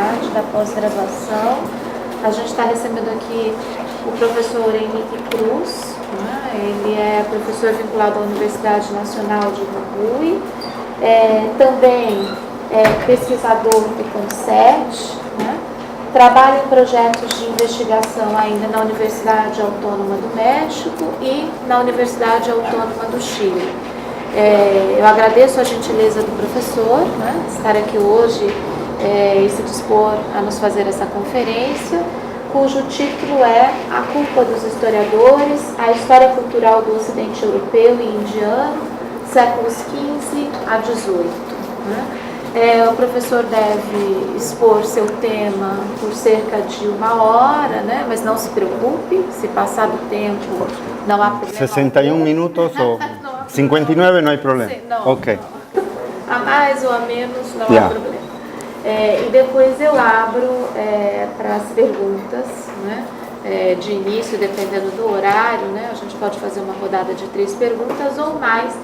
universidade, da pós-graduação. A gente está recebendo aqui o professor Henrique Cruz, né? Ele é professor vinculado à Universidade Nacional de Jujuy, também é pesquisador do CONCET, né? Trabalha em projetos de investigação ainda na Universidade Autônoma do México e na Universidade Autônoma do Chile. Eu agradeço a gentileza do professor, né, estar aqui hoje e se dispor a nos fazer essa conferência, cujo título é A Culpa dos Historiadores, a História Cultural do Ocidente Europeu e Indiano, séculos XV a XVIII. Né? O professor deve expor seu tema por cerca de 1 hora, né? Mas não se preocupe, se passar do tempo não há problema. 61 minutos ou 59 não há problema? Sim, não, ok. não. A mais ou a menos não há problema. E depois eu abro para as perguntas, né? De início, dependendo do horário, né? A gente pode fazer uma rodada de 3 perguntas ou mais,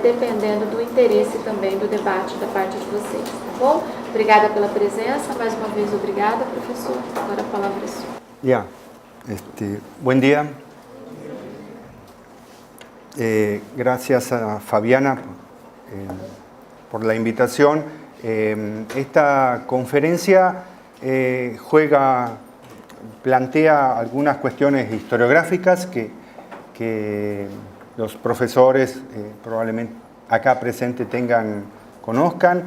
dependendo do interesse também do debate da parte de vocês, tá bom? Obrigada pela presença, mais uma vez obrigada, professor. Agora a palavra é sua. Buen día. Gracias a Fabiana por la invitación. Esta conferencia plantea algunas cuestiones historiográficas que los profesores probablemente acá presentes conozcan,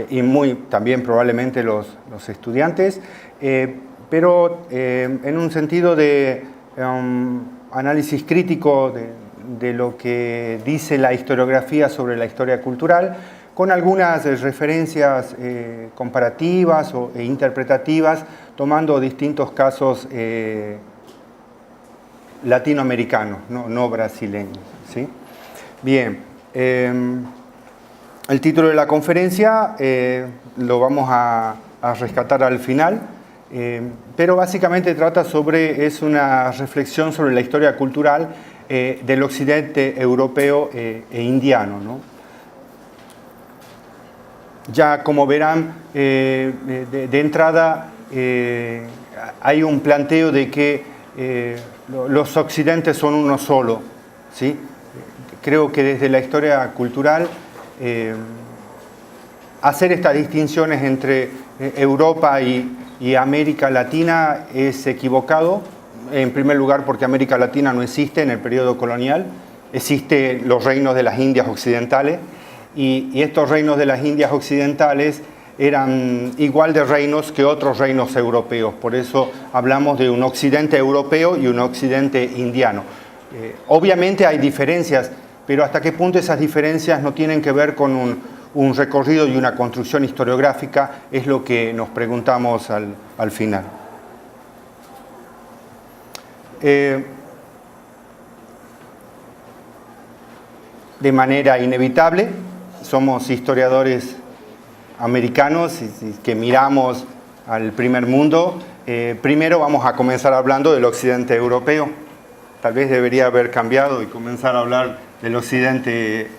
y también probablemente los estudiantes, pero en un sentido de análisis crítico de lo que dice la historiografía sobre la historia cultural, con algunas referencias comparativas e interpretativas, tomando distintos casos latinoamericanos, no brasileños, ¿sí? Bien, el título de la conferencia lo vamos a rescatar al final, pero básicamente es una reflexión sobre la historia cultural del occidente europeo e indiano, ¿no? Ya como verán, de entrada hay un planteo de que los occidentes son uno solo, ¿sí? Creo que desde la historia cultural hacer estas distinciones entre Europa y América Latina es equivocado. En primer lugar, porque América Latina no existe en el periodo colonial, existen los reinos de las Indias occidentales, y estos reinos de las Indias occidentales eran igual de reinos que otros reinos europeos. Por eso hablamos de un occidente europeo y un occidente indiano. Obviamente hay diferencias, pero hasta qué punto esas diferencias no tienen que ver con un recorrido y una construcción historiográfica es lo que nos preguntamos al final. De manera inevitable, somos historiadores americanos y que miramos al primer mundo. Primero vamos a comenzar hablando del occidente europeo. Tal vez debería haber cambiado y comenzar a hablar del occidente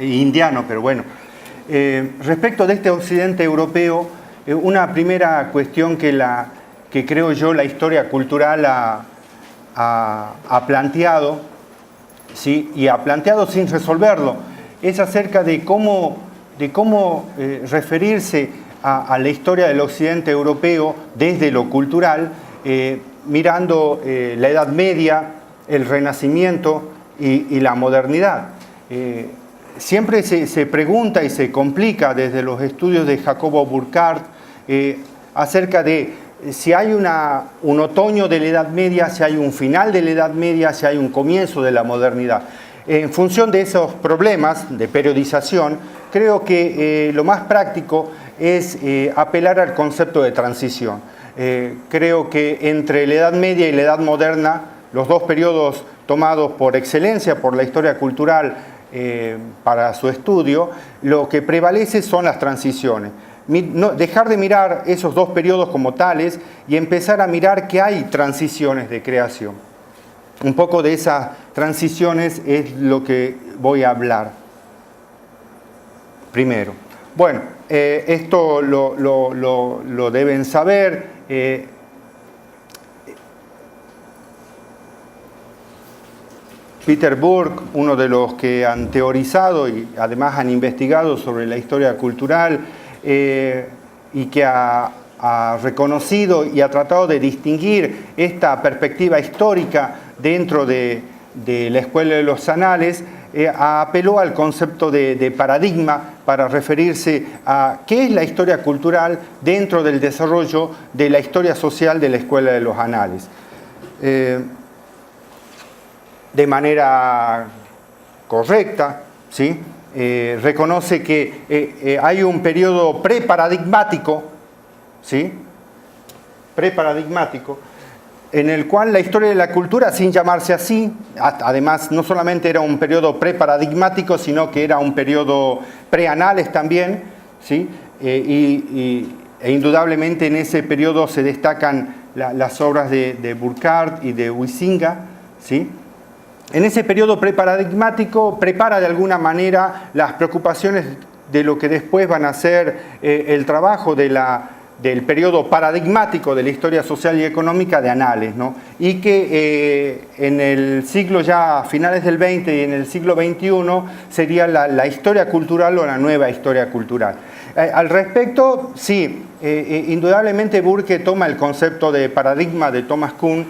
indiano, pero bueno. Respecto de este occidente europeo, una primera cuestión que creo yo la historia cultural ha planteado, ¿sí? Y ha planteado sin resolverlo, es acerca de cómo referirse a la historia del occidente europeo desde lo cultural, mirando la Edad Media, el Renacimiento y la modernidad. Siempre se pregunta y se complica desde los estudios de Jacobo Burckhardt acerca de si hay un otoño de la Edad Media, si hay un final de la Edad Media, si hay un comienzo de la modernidad. En función de esos problemas de periodización, creo que lo más práctico es apelar al concepto de transición. Creo que entre la Edad Media y la Edad Moderna, los dos periodos tomados por excelencia por la historia cultural para su estudio, lo que prevalece son las transiciones. Dejar de mirar esos dos periodos como tales y empezar a mirar que hay transiciones de creación. Un poco de esas transiciones es lo que voy a hablar primero. Bueno, esto lo deben saber. Peter Burke, uno de los que han teorizado y además han investigado sobre la historia cultural y que ha reconocido y ha tratado de distinguir esta perspectiva histórica dentro de la Escuela de los Anales, apeló al concepto de paradigma para referirse a qué es la historia cultural dentro del desarrollo de la historia social de la Escuela de los Anales. De manera correcta, ¿sí? Reconoce que hay un periodo preparadigmático, ¿sí? Preparadigmático, en el cual la historia de la cultura, sin llamarse así, además no solamente era un periodo preparadigmático, sino que era un periodo preanales también, ¿sí? E indudablemente en ese periodo se destacan las obras de Burckhardt y de Huizinga, ¿sí? En ese periodo preparadigmático prepara de alguna manera las preocupaciones de lo que después van a ser el trabajo del periodo paradigmático de la historia social y económica de Anales, ¿no? Y que en el siglo ya finales del XX y en el siglo XXI sería la historia cultural o la nueva historia cultural. Al respecto, sí, indudablemente Burke toma el concepto de paradigma de Thomas Kuhn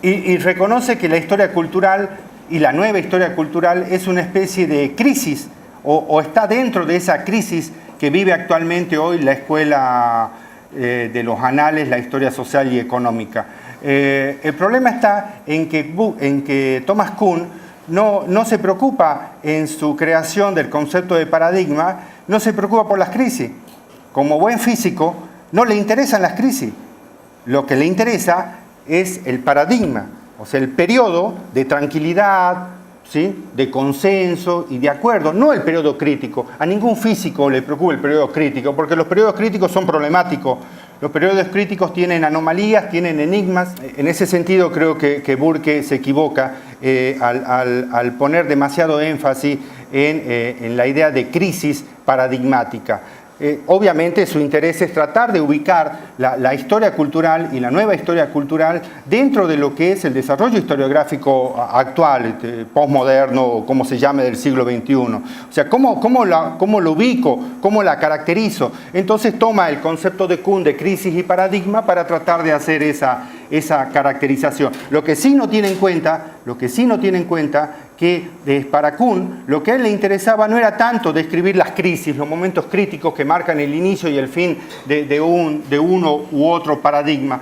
y reconoce que la historia cultural y la nueva historia cultural es una especie de crisis o está dentro de esa crisis que vive actualmente hoy la Escuela de los Anales, la historia social y económica. El problema está en que Thomas Kuhn no se preocupa en su creación del concepto de paradigma, no se preocupa por las crisis. Como buen físico, no le interesan las crisis. Lo que le interesa es el paradigma, o sea, el periodo de tranquilidad, ¿sí? De consenso y de acuerdo, no el periodo crítico. A ningún físico le preocupa el periodo crítico, porque los periodos críticos son problemáticos. Los periodos críticos tienen anomalías, tienen enigmas. En ese sentido creo que Burke se equivoca al poner demasiado énfasis en la idea de crisis paradigmática. Obviamente su interés es tratar de ubicar la historia cultural y la nueva historia cultural dentro de lo que es el desarrollo historiográfico actual, postmoderno o como se llame del siglo XXI. O sea, ¿cómo lo ubico? ¿Cómo la caracterizo? Entonces toma el concepto de Kuhn de crisis y paradigma para tratar de hacer esa caracterización. Lo que sí no tiene en cuenta que para Kuhn lo que a él le interesaba no era tanto describir las crisis, los momentos críticos que marcan el inicio y el fin de uno u otro paradigma.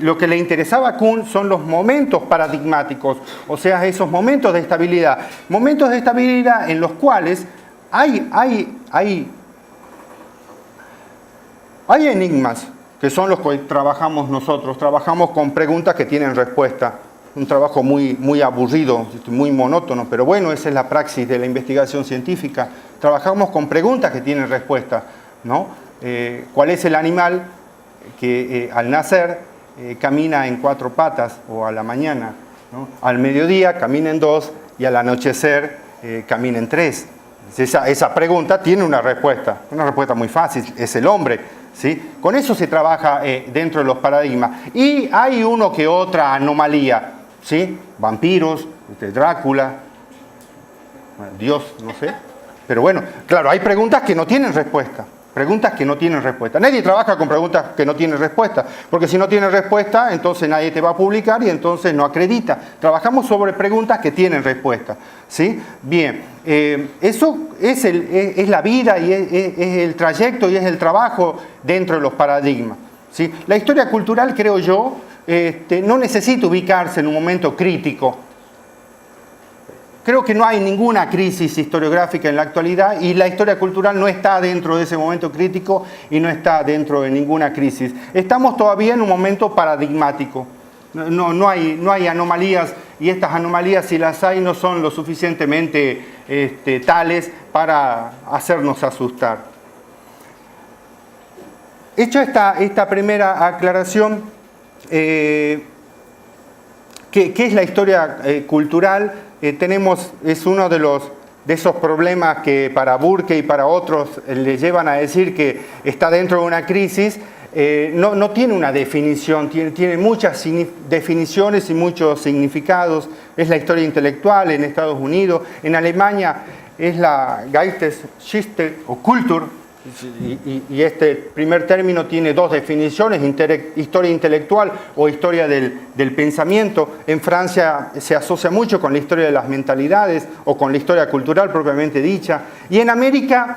Lo que le interesaba a Kuhn son los momentos paradigmáticos, o sea, esos momentos de estabilidad en los cuales hay enigmas, que son los que trabajamos nosotros. Trabajamos con preguntas que tienen respuesta. Un trabajo muy aburrido, muy monótono, pero bueno, esa es la praxis de la investigación científica. Trabajamos con preguntas que tienen respuesta, ¿no? ¿Cuál es el animal que al nacer camina en 4 patas o a la mañana, ¿no? Al mediodía camina en 2 y al anochecer camina en 3? Esa pregunta tiene una respuesta muy fácil, es el hombre, ¿sí? Con eso se trabaja dentro de los paradigmas. Y hay uno que otra anomalía, ¿sí? Vampiros, Drácula, Dios, no sé. Pero bueno, claro, hay preguntas que no tienen respuesta. Nadie trabaja con preguntas que no tienen respuesta, porque si no tienen respuesta, entonces nadie te va a publicar y entonces no acredita. Trabajamos sobre preguntas que tienen respuesta, ¿sí? Bien, eso es la vida y es el trayecto y es el trabajo dentro de los paradigmas, ¿sí? La historia cultural, creo yo, no necesita ubicarse en un momento crítico. Creo que no hay ninguna crisis historiográfica en la actualidad y la historia cultural no está dentro de ese momento crítico y no está dentro de ninguna crisis. Estamos todavía en un momento paradigmático. No hay anomalías y estas anomalías, si las hay, no son lo suficientemente tales para hacernos asustar. Hecha esta primera aclaración, ¿qué es la historia cultural? es uno de esos problemas que para Burke y para otros le llevan a decir que está dentro de una crisis. No tiene una definición, tiene muchas definiciones y muchos significados. Es la historia intelectual en Estados Unidos, en Alemania es la Geistesgeschichte o Kultur, y este primer término tiene dos definiciones: historia intelectual o historia del pensamiento. En Francia se asocia mucho con la historia de las mentalidades o con la historia cultural propiamente dicha, y en América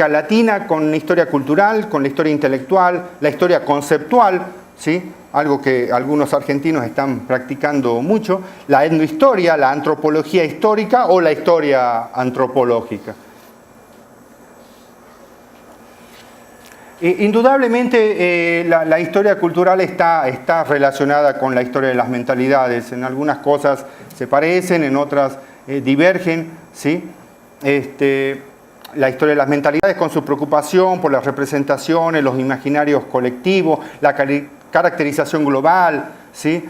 Latina con la historia cultural, con la historia intelectual, la historia conceptual, ¿sí? Algo que algunos argentinos están practicando mucho, la etnohistoria, la antropología histórica o la historia antropológica. Indudablemente la historia cultural está relacionada con la historia de las mentalidades. En algunas cosas se parecen, en otras divergen, ¿sí? La historia de las mentalidades con su preocupación por las representaciones, los imaginarios colectivos, la caracterización global, ¿sí?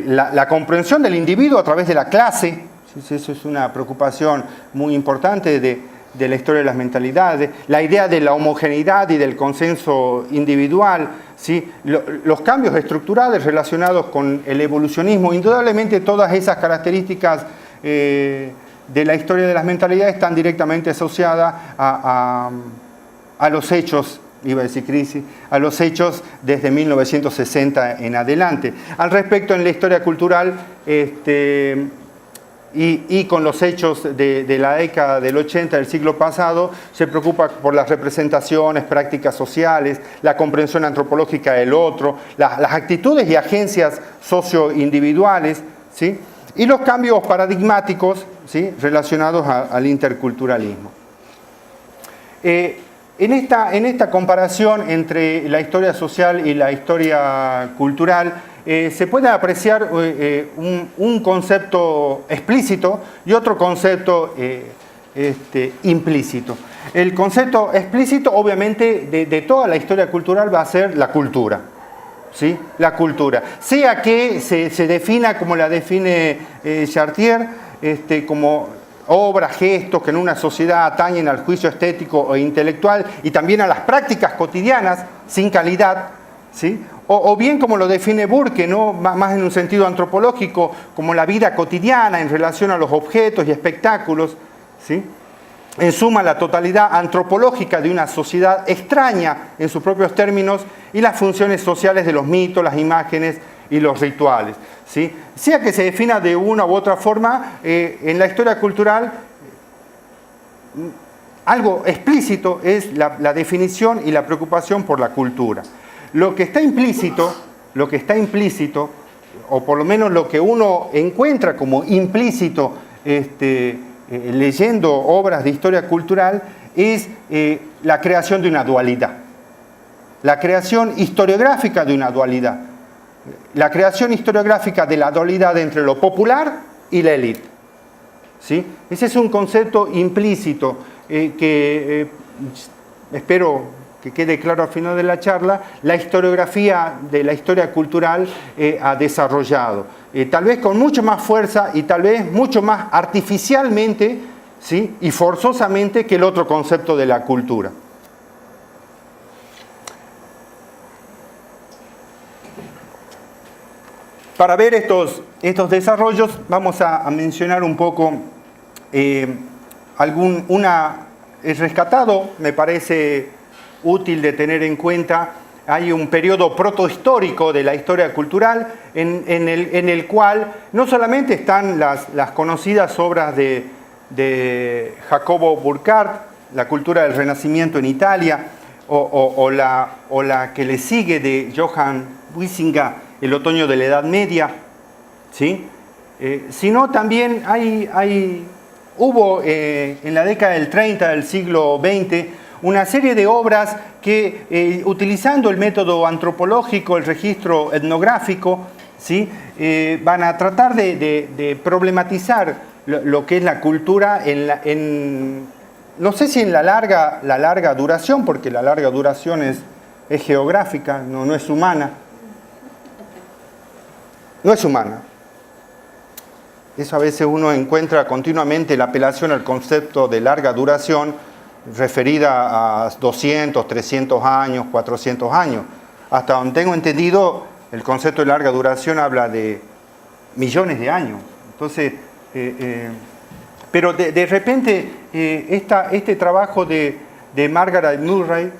La comprensión del individuo a través de la clase, ¿sí? Eso es una preocupación muy importante de la historia de las mentalidades, la idea de la homogeneidad y del consenso individual, ¿sí? Los cambios estructurales relacionados con el evolucionismo. Indudablemente todas esas características de la historia de las mentalidades están directamente asociadas a los hechos, iba a decir crisis, a los hechos desde 1960 en adelante. Al respecto, en la historia cultural y con los hechos de la década del 80 del siglo pasado, se preocupa por las representaciones, prácticas sociales, la comprensión antropológica del otro, las actitudes y agencias socioindividuales, ¿sí? Y los cambios paradigmáticos, ¿sí? Relacionados al interculturalismo. En esta comparación entre la historia social y la historia cultural, se puede apreciar un concepto explícito y otro concepto implícito. El concepto explícito, obviamente, de toda la historia cultural va a ser la cultura. ¿Sí? La cultura, sea que se defina como la define Chartier, como obras, gestos que en una sociedad atañen al juicio estético e intelectual y también a las prácticas cotidianas sin calidad, ¿sí? O bien como lo define Burke, ¿no? Más en un sentido antropológico, como la vida cotidiana en relación a los objetos y espectáculos, ¿sí? En suma, la totalidad antropológica de una sociedad extraña en sus propios términos y las funciones sociales de los mitos, las imágenes y los rituales, ¿sí? Sea que se defina de una u otra forma, en la historia cultural algo explícito es la definición y la preocupación por la cultura. Lo que está implícito, o por lo menos lo que uno encuentra como implícito leyendo obras de historia cultural, es la creación de una dualidad, la creación historiográfica de una dualidad, la creación historiográfica de la dualidad entre lo popular y la élite, ¿sí? Ese es un concepto implícito que espero que quede claro al final de la charla, la historiografía de la historia cultural ha desarrollado. Tal vez con mucho más fuerza y tal vez mucho más artificialmente, ¿sí? Y forzosamente que el otro concepto de la cultura. Para ver estos desarrollos vamos a mencionar un poco he rescatado, me parece útil de tener en cuenta, hay un periodo protohistórico de la historia cultural en el cual no solamente están las conocidas obras de Jacobo Burckhardt, la cultura del Renacimiento en Italia, o la que le sigue de Johann Huizinga, el otoño de la Edad Media, ¿sí? Sino también hubo en la década del 30 del siglo XX una serie de obras que, utilizando el método antropológico, el registro etnográfico, ¿sí? Van a tratar de problematizar lo que es la cultura no sé si en la larga duración, porque la larga duración es geográfica, no es humana. No es humana. eso a veces uno encuentra continuamente la apelación al concepto de larga duración referida a 200, 300 años, 400 años. Hasta donde tengo entendido, el concepto de larga duración habla de millones de años. Entonces, pero de repente, este trabajo de Margaret Murray,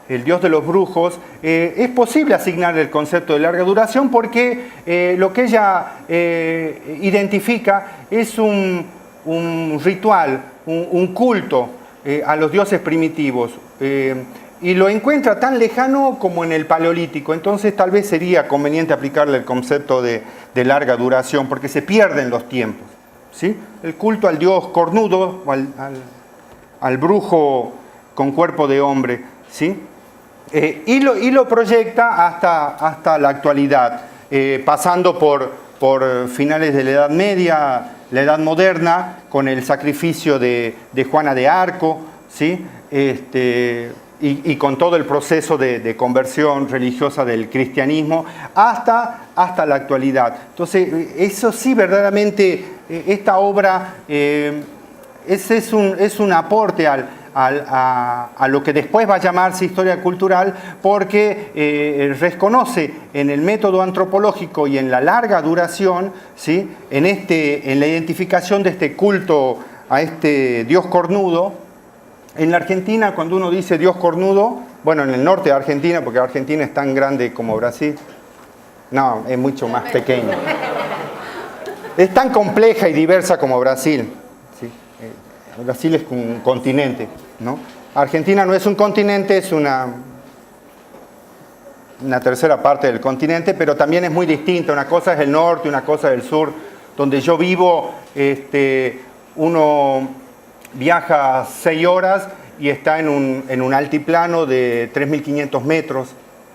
El Dios de los Brujos, es posible asignar el concepto de larga duración porque lo que ella identifica es un ritual, un culto a los dioses primitivos. Y lo encuentra tan lejano como en el Paleolítico. Entonces tal vez sería conveniente aplicarle el concepto de larga duración porque se pierden los tiempos, ¿sí? El culto al dios cornudo, o al brujo con cuerpo de hombre, ¿sí? Y lo proyecta hasta la actualidad, pasando por finales de la Edad Media, la Edad Moderna, con el sacrificio de Juana de Arco, ¿sí? Y con todo el proceso de conversión religiosa del cristianismo hasta la actualidad. Entonces, eso sí, verdaderamente, esta obra es un aporte a lo que después va a llamarse historia cultural, porque reconoce en el método antropológico y en la larga duración, ¿sí? en la identificación de este culto a este dios cornudo. En la Argentina, cuando uno dice dios cornudo, bueno, en el norte de Argentina, porque Argentina es tan grande como Brasil, no, es mucho más pequeño. Es tan compleja y diversa como Brasil. ¿Sí? Brasil es un continente, ¿no? Argentina no es un continente, es una tercera parte del continente, pero también es muy distinta. Una cosa es el norte, una cosa es el sur. Donde yo vivo, uno viaja 6 horas y está en un altiplano de 3.500 metros,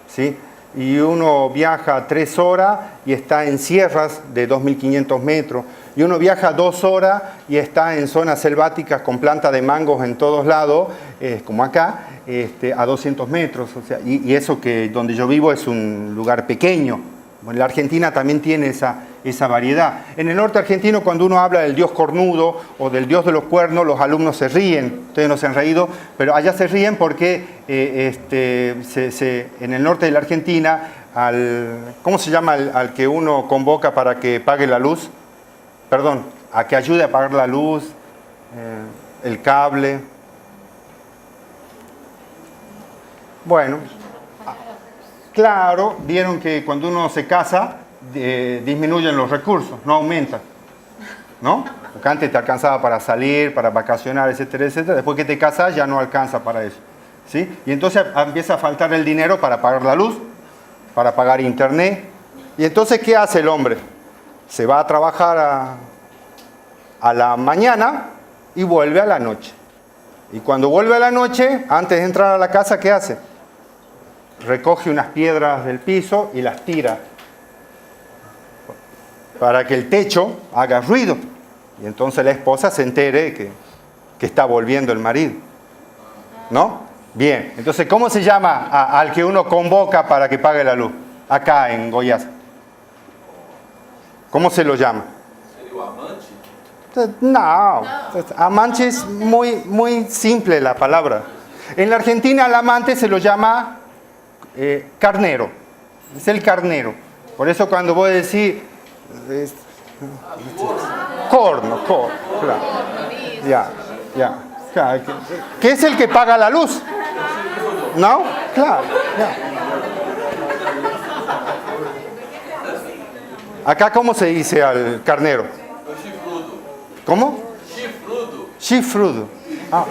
¿sí? Y uno viaja 3 horas y está en sierras de 2.500 metros. Y uno viaja 2 horas y está en zonas selváticas con plantas de mangos en todos lados, como acá, a 200 metros. O sea, y eso que donde yo vivo es un lugar pequeño. Bueno, la Argentina también tiene esa variedad. En el norte argentino, cuando uno habla del dios cornudo o del dios de los cuernos, los alumnos se ríen. Ustedes no se han reído, pero allá se ríen porque en el norte de la Argentina, ¿cómo se llama al que uno convoca para que pague la luz? Perdón, a que ayude a pagar la luz, el cable. Bueno. Claro, vieron que cuando uno se casa, disminuyen los recursos, no aumentan, ¿no? Porque antes te alcanzaba para salir, para vacacionar, etcétera, etcétera. Después que te casas ya no alcanza para eso, ¿sí? Y entonces empieza a faltar el dinero para pagar la luz, para pagar internet. Y entonces, ¿qué hace el hombre? Se va a trabajar a la mañana y vuelve a la noche. Y cuando vuelve a la noche, antes de entrar a la casa, ¿qué hace? Recoge unas piedras del piso y las tira para que el techo haga ruido. Y entonces la esposa se entere que está volviendo el marido, ¿no? Bien, entonces, ¿cómo se llama al que uno convoca para que pague la luz? Acá en Goiás. ¿Cómo se lo llama? No, amante es muy simple la palabra. En la Argentina al amante se lo llama carnero, es el carnero. Por eso cuando voy a decir corno, claro. Ya. ¿Qué es el que paga la luz? ¿No? Claro, ya. Acá, ¿cómo se dice al carnero? ¿Cómo? Chifrudo. Ah.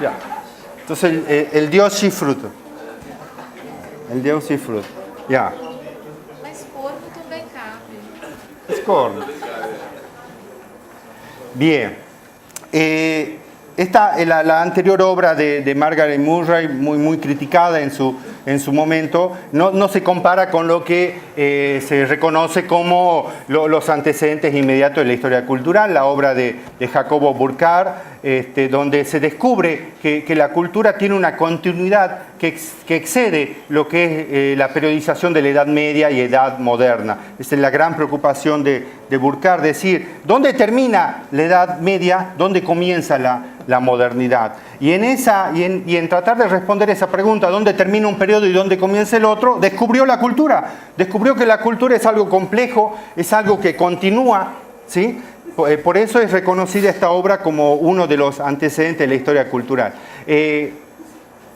Ya. Entonces el dios chifrudo. El dios chifrudo. Ya. Mas corno também cabe. Es corno. Bien. La anterior obra de Margaret Murray, muy criticada en su en su momento, no se compara con lo que se reconoce como los antecedentes inmediatos de la historia cultural, la obra de Jacobo Burckhardt, donde se descubre que la cultura tiene una continuidad que excede lo que es la periodización de la Edad Media y Edad Moderna. Esa es la gran preocupación de Burckhardt, decir, ¿dónde termina la Edad Media? ¿Dónde comienza la modernidad? Y en tratar de responder esa pregunta, ¿dónde termina un periodo y dónde comienza el otro? Descubrió la cultura. Descubrió que la cultura es algo complejo, es algo que continúa, ¿sí? Por eso es reconocida esta obra como uno de los antecedentes de la historia cultural.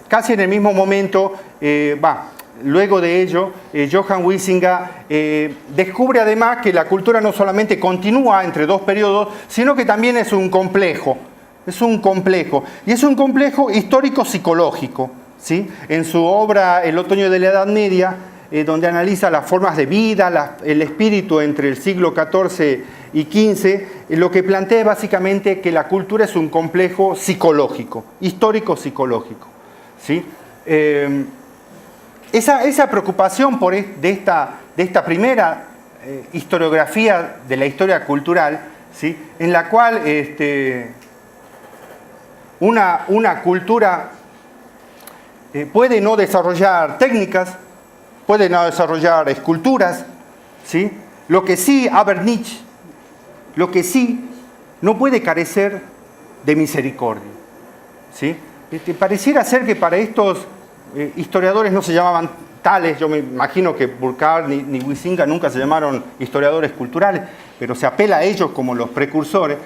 Casi en el mismo momento, luego de ello, Johann Huizinga descubre además que la cultura no solamente continúa entre dos periodos, sino que también es un complejo. Es un complejo. Y es un complejo histórico-psicológico, ¿sí? En su obra El otoño de la Edad Media, donde analiza las formas de vida, el espíritu entre el siglo XIV y XV, lo que plantea básicamente que la cultura es un complejo psicológico, histórico-psicológico, ¿sí? Esa preocupación de esta primera historiografía de la historia cultural, ¿sí? En la cual una cultura puede no desarrollar técnicas, puede no desarrollar esculturas, ¿sí? Lo que sí, Abernich, lo que sí no puede carecer de misericordia, ¿sí? Pareciera ser que para estos historiadores no se llamaban tales, yo me imagino que Burckhardt ni Huizinga nunca se llamaron historiadores culturales, pero se apela a ellos como los precursores.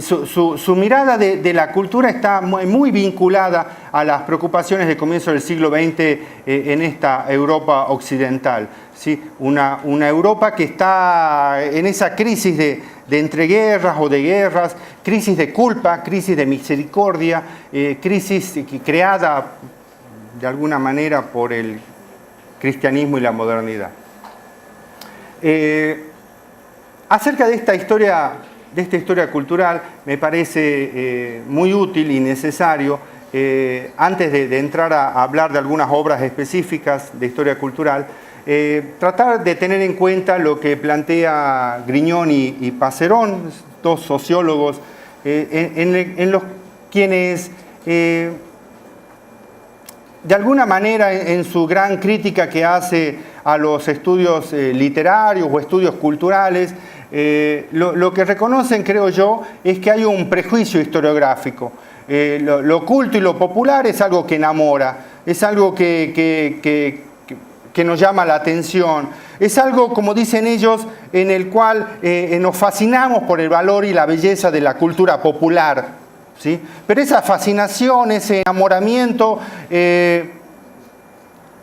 Su mirada de la cultura está muy vinculada a las preocupaciones del comienzo del siglo XX en esta Europa occidental, ¿sí? Una Europa que está en esa crisis de entreguerras o de guerras, crisis de culpa, crisis de misericordia, crisis creada de alguna manera por el cristianismo y la modernidad. Acerca de esta historia cultural, me parece muy útil y necesario, antes de entrar a hablar de algunas obras específicas de historia cultural, tratar de tener en cuenta lo que plantea Griñón y Passerón, dos sociólogos, en los quienes, de alguna manera, en su gran crítica que hace a los estudios literarios o estudios culturales, lo que reconocen, creo yo, es que hay un prejuicio historiográfico. Lo oculto y lo popular es algo que enamora, es algo que nos llama la atención, es algo, como dicen ellos, en el cual nos fascinamos por el valor y la belleza de la cultura popular, ¿sí? Pero esa fascinación, ese enamoramiento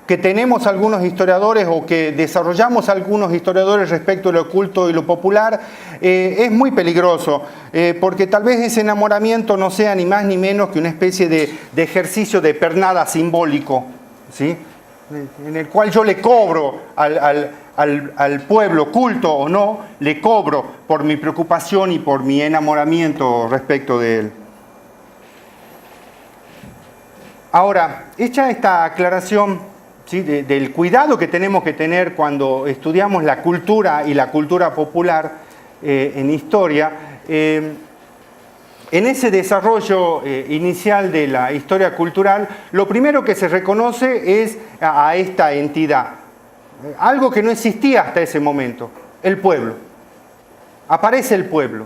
que tenemos algunos historiadores o que desarrollamos algunos historiadores respecto a lo oculto y lo popular, es muy peligroso, porque tal vez ese enamoramiento no sea ni más ni menos que una especie de ejercicio de pernada simbólico, ¿sí? En el cual yo le cobro al pueblo, culto o no, le cobro por mi preocupación y por mi enamoramiento respecto de él. Ahora, hecha esta aclaración, ¿sí?, del cuidado que tenemos que tener cuando estudiamos la cultura y la cultura popular en historia, en ese desarrollo inicial de la historia cultural, lo primero que se reconoce es a esta entidad, algo que no existía hasta ese momento, el pueblo. Aparece el pueblo,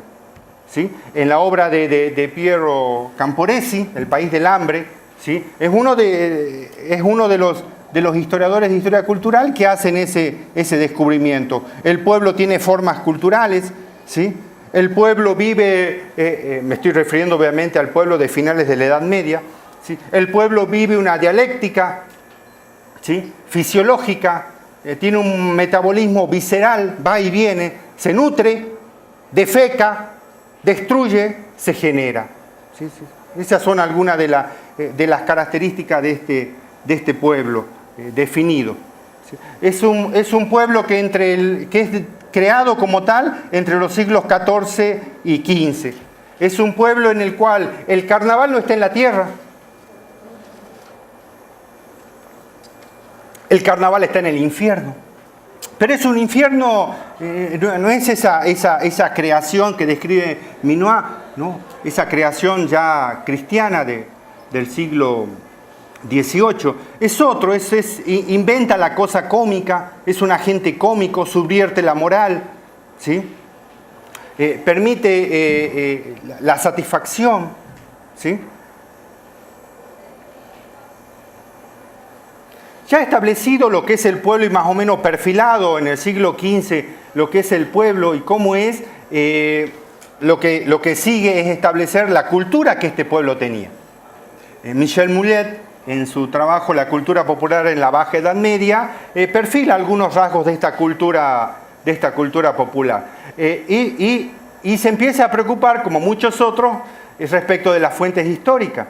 ¿sí? En la obra de Piero Camporesi, El país del hambre, ¿sí? Es uno de los historiadores de historia cultural que hacen ese descubrimiento. El pueblo tiene formas culturales, ¿sí? El pueblo vive, me estoy refiriendo obviamente al pueblo de finales de la Edad Media, ¿sí? El pueblo vive una dialéctica, ¿sí?, fisiológica, tiene un metabolismo visceral, va y viene, se nutre, defeca, destruye, se genera, ¿sí? Esas son algunas de las características de este pueblo definido, ¿sí? Es un pueblo que es creado como tal entre los siglos XIV y XV. Es un pueblo en el cual el carnaval no está en la tierra. el carnaval está en el infierno. Pero es un infierno, no es esa creación que describe Minoir, ¿no? Esa creación ya cristiana del siglo XVIII. Es otro, inventa la cosa cómica, es un agente cómico, subvierte la moral, ¿sí? Permite la satisfacción, ¿sí? Ya establecido lo que es el pueblo y más o menos perfilado en el siglo XV lo que es el pueblo y cómo es, lo que sigue es establecer la cultura que este pueblo tenía. Michel Moulet, en su trabajo La cultura popular en la Baja Edad Media, perfila algunos rasgos de esta cultura popular. Y se empieza a preocupar, como muchos otros, respecto de las fuentes históricas.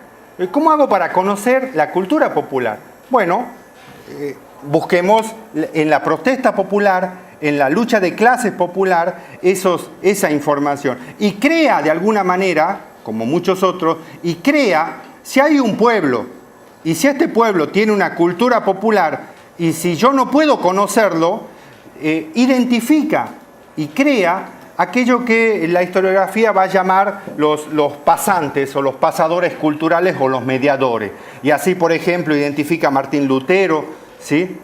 ¿Cómo hago para conocer la cultura popular? Bueno, busquemos en la protesta popular, en la lucha de clases popular, esa información. Y crea de alguna manera, como muchos otros, y crea, si hay un pueblo, y si este pueblo tiene una cultura popular, y si yo no puedo conocerlo, identifica y crea aquello que la historiografía va a llamar los pasantes o los pasadores culturales o los mediadores. Y así, por ejemplo, identifica a Martín Lutero, ¿sí?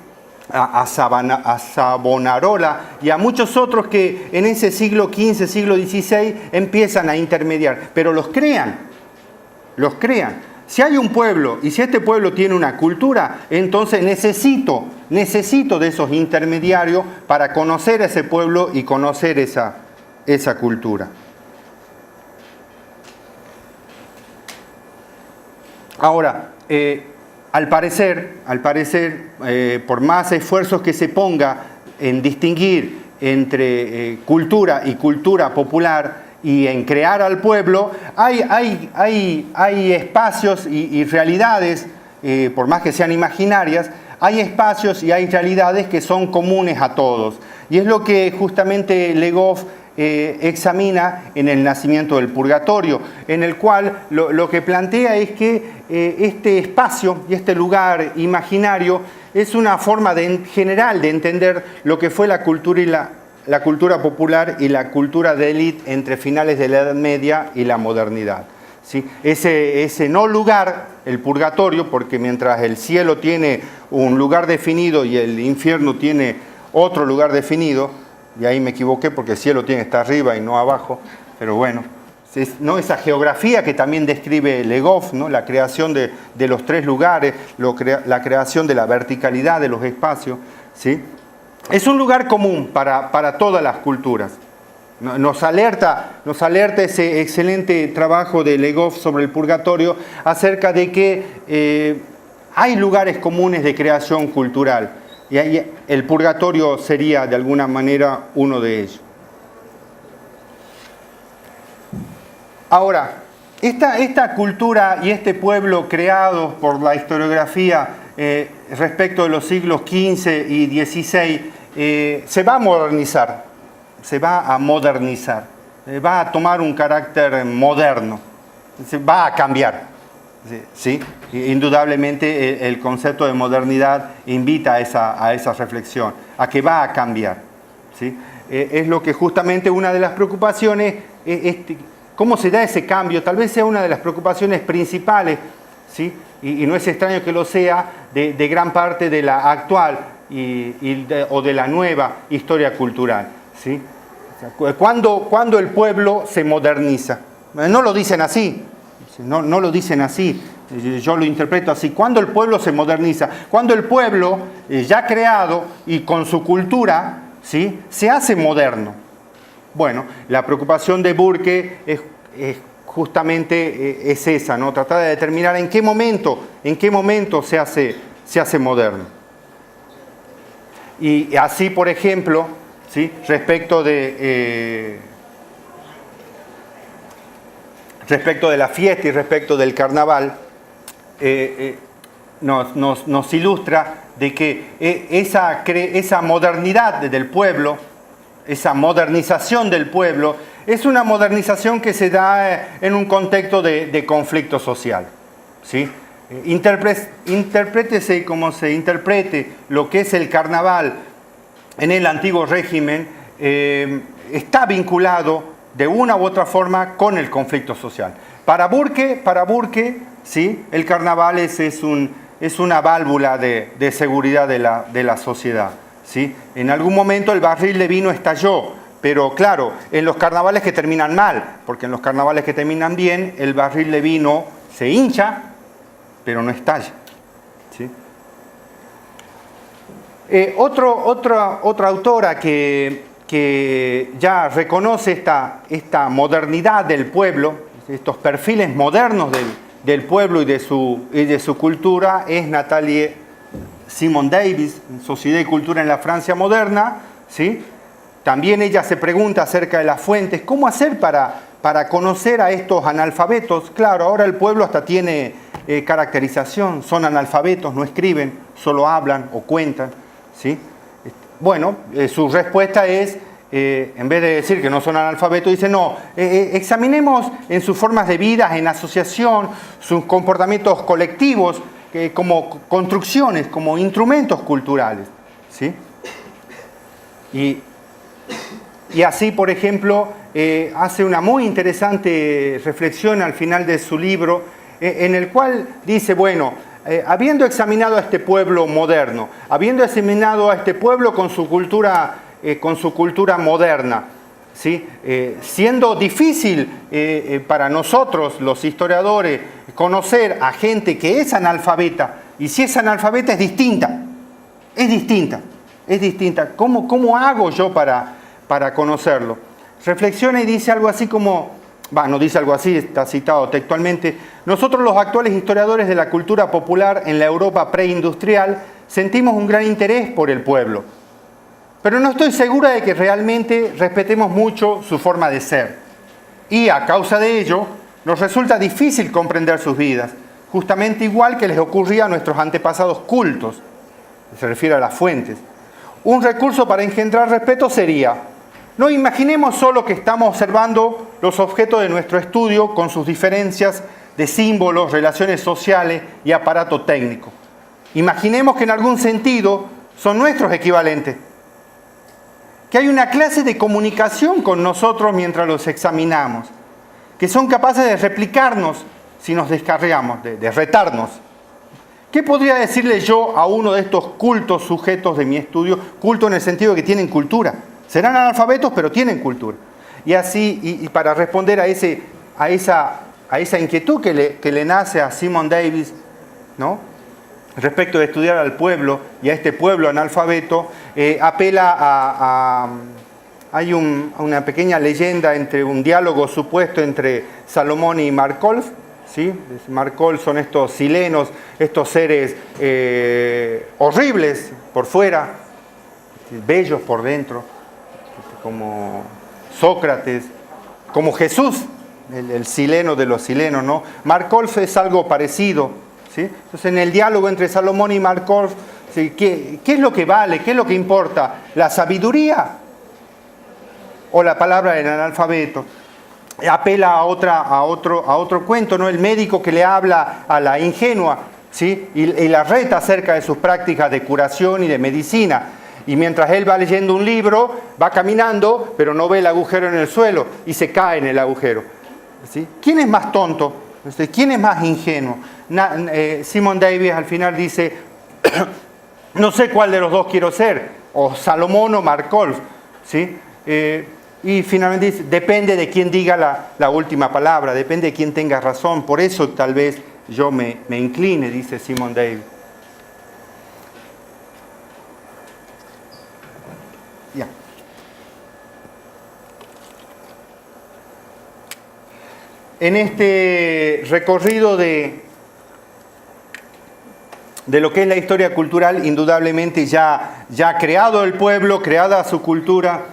a Savonarola y a muchos otros que en ese siglo XV, siglo XVI empiezan a intermediar, pero los crean. Si hay un pueblo y si este pueblo tiene una cultura, entonces necesito de esos intermediarios para conocer a ese pueblo y conocer esa cultura. Ahora, al parecer, por más esfuerzos que se ponga en distinguir entre cultura y cultura popular y en crear al pueblo, hay espacios y realidades, por más que sean imaginarias, hay espacios y hay realidades que son comunes a todos. Y es lo que justamente Le Goff examina en El nacimiento del purgatorio, en el cual lo que plantea es que este espacio y este lugar imaginario es una forma general de entender lo que fue la cultura y la cultura popular y la cultura de élite entre finales de la Edad Media y la modernidad. ¿Sí? Ese no lugar, el purgatorio, porque mientras el cielo tiene un lugar definido y el infierno tiene otro lugar definido, y ahí me equivoqué porque el cielo tiene que estar arriba y no abajo, pero bueno, ¿no? Esa geografía que también describe Le Goff, ¿no? La creación de los tres lugares, la creación de la verticalidad de los espacios, ¿sí? Es un lugar común para todas las culturas. Nos alerta ese excelente trabajo de Le Goff sobre el purgatorio acerca de que hay lugares comunes de creación cultural. Y ahí el purgatorio sería de alguna manera uno de ellos. Ahora, esta cultura y este pueblo creados por la historiografía respecto de los siglos XV y XVI se va a modernizar, va a tomar un carácter moderno, se va a cambiar. Sí, indudablemente el concepto de modernidad invita a esa reflexión, a que va a cambiar. ¿Sí? Es lo que justamente una de las preocupaciones, cómo se da ese cambio, tal vez sea una de las preocupaciones principales, ¿sí? y no es extraño que lo sea, de gran parte de la actual o de la nueva historia cultural. ¿Sí? ¿Cuándo el pueblo se moderniza? No lo dicen así. No lo dicen así, yo lo interpreto así. ¿Cuándo el pueblo se moderniza? Cuando el pueblo, ya creado y con su cultura, ¿sí? se hace moderno. Bueno, la preocupación de Burke es justamente esa, ¿no? Tratar de determinar en qué momento se hace moderno. Y así, por ejemplo, ¿sí? respecto de la fiesta y respecto del carnaval, nos ilustra de que esa modernidad del pueblo, esa modernización del pueblo, es una modernización que se da en un contexto de conflicto social. ¿Sí? Interprétese como se interprete lo que es el carnaval en el antiguo régimen, está vinculado de una u otra forma con el conflicto social. Para Burke, ¿sí?, el carnaval es una válvula de seguridad de la sociedad, ¿sí? En algún momento el barril de vino estalló, pero claro, en los carnavales que terminan mal, porque en los carnavales que terminan bien, el barril de vino se hincha, pero no estalla, ¿sí? Otra autora que ya reconoce esta modernidad del pueblo, estos perfiles modernos del pueblo y de su cultura, es Nathalie Simone Davis, en Sociedad y Cultura en la Francia Moderna, ¿sí? También ella se pregunta acerca de las fuentes, ¿cómo hacer para conocer a estos analfabetos? Claro, ahora el pueblo hasta tiene caracterización, son analfabetos, no escriben, solo hablan o cuentan, ¿sí? Bueno, su respuesta es, en vez de decir que no son analfabetos, dice no, examinemos en sus formas de vida, en asociación, sus comportamientos colectivos, como construcciones, como instrumentos culturales, ¿sí? Y así, por ejemplo, hace una muy interesante reflexión al final de su libro, en el cual dice, bueno, habiendo examinado a este pueblo moderno, habiendo examinado a este pueblo con su cultura moderna, ¿sí? Siendo difícil para nosotros, los historiadores, conocer a gente que es analfabeta, y si es analfabeta es distinta. ¿Cómo hago yo para conocerlo? Reflexiona y dice algo así como, no dice algo así, está citado textualmente: nosotros los actuales historiadores de la cultura popular en la Europa preindustrial sentimos un gran interés por el pueblo, pero no estoy segura de que realmente respetemos mucho su forma de ser. Y a causa de ello, nos resulta difícil comprender sus vidas, justamente igual que les ocurría a nuestros antepasados cultos. Se refiere a las fuentes. Un recurso para engendrar respeto sería: no imaginemos solo que estamos observando los objetos de nuestro estudio con sus diferencias de símbolos, relaciones sociales y aparato técnico. Imaginemos que en algún sentido son nuestros equivalentes, que hay una clase de comunicación con nosotros mientras los examinamos, que son capaces de replicarnos si nos descarriamos, de retarnos. ¿Qué podría decirle yo a uno de estos cultos sujetos de mi estudio? Culto en el sentido de que tienen cultura. Serán analfabetos, pero tienen cultura. Y así, y para responder a esa inquietud que le nace a Simone Davis, ¿no?, respecto de estudiar al pueblo y a este pueblo analfabeto, apela hay una pequeña leyenda, un diálogo supuesto entre Salomón y Markolf, ¿sí? Markolf son estos silenos, estos seres horribles por fuera, bellos por dentro, como Sócrates, como Jesús, el sileno de los silenos, ¿no? Markolf es algo parecido, ¿sí? Entonces, en el diálogo entre Salomón y Markolf, ¿sí?, ¿qué es lo que vale? ¿Qué es lo que importa? ¿La sabiduría o la palabra del analfabeto? Apela a otro cuento, ¿no? El médico que le habla a la ingenua, ¿sí?, y la reta acerca de sus prácticas de curación y de medicina. Y mientras él va leyendo un libro, va caminando, pero no ve el agujero en el suelo y se cae en el agujero, ¿sí? ¿Quién es más tonto? ¿Quién es más ingenuo? Simone Davis al final dice, no sé cuál de los dos quiero ser, o Salomón o Markolf, ¿sí? Y finalmente dice, depende de quién diga la última palabra, depende de quién tenga razón, por eso tal vez yo me incline, dice Simone Davis. Ya. En este recorrido de lo que es la historia cultural, indudablemente ya creado el pueblo, creada su cultura,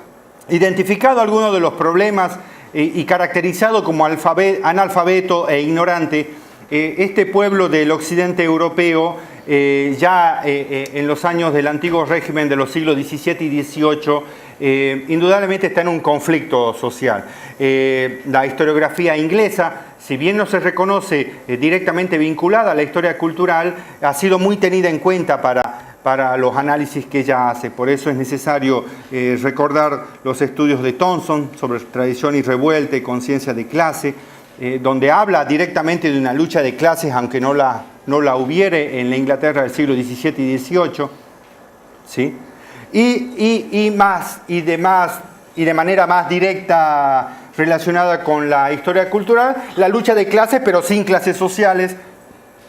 identificado algunos de los problemas y caracterizado como analfabeto e ignorante, este pueblo del occidente europeo, en los años del antiguo régimen de los siglos XVII y XVIII, indudablemente está en un conflicto social. La historiografía inglesa, si bien no se reconoce directamente vinculada a la historia cultural, ha sido muy tenida en cuenta para los análisis que ella hace. Por eso es necesario recordar los estudios de Thompson sobre tradición y revuelta y conciencia de clase, donde habla directamente de una lucha de clases, aunque no la hubiere en la Inglaterra del siglo XVII y XVIII, ¿sí? Y de manera más directa relacionada con la historia cultural, la lucha de clases, pero sin clases sociales,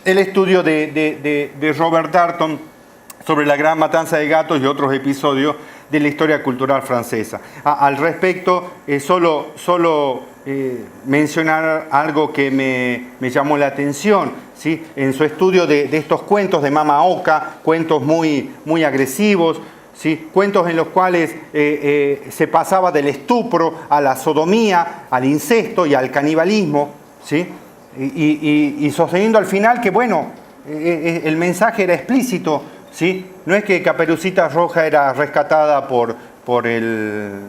el estudio de Robert Darnton sobre la gran matanza de gatos y otros episodios de la historia cultural francesa. Al respecto, solo mencionar algo que me llamó la atención, ¿sí? En su estudio de estos cuentos de Mama Oka, cuentos muy agresivos, ¿sí? Cuentos en los cuales se pasaba del estupro a la sodomía, al incesto y al canibalismo, ¿sí? Y sosteniendo al final que, bueno, el mensaje era explícito, ¿sí? No es que Caperucita Roja era rescatada por el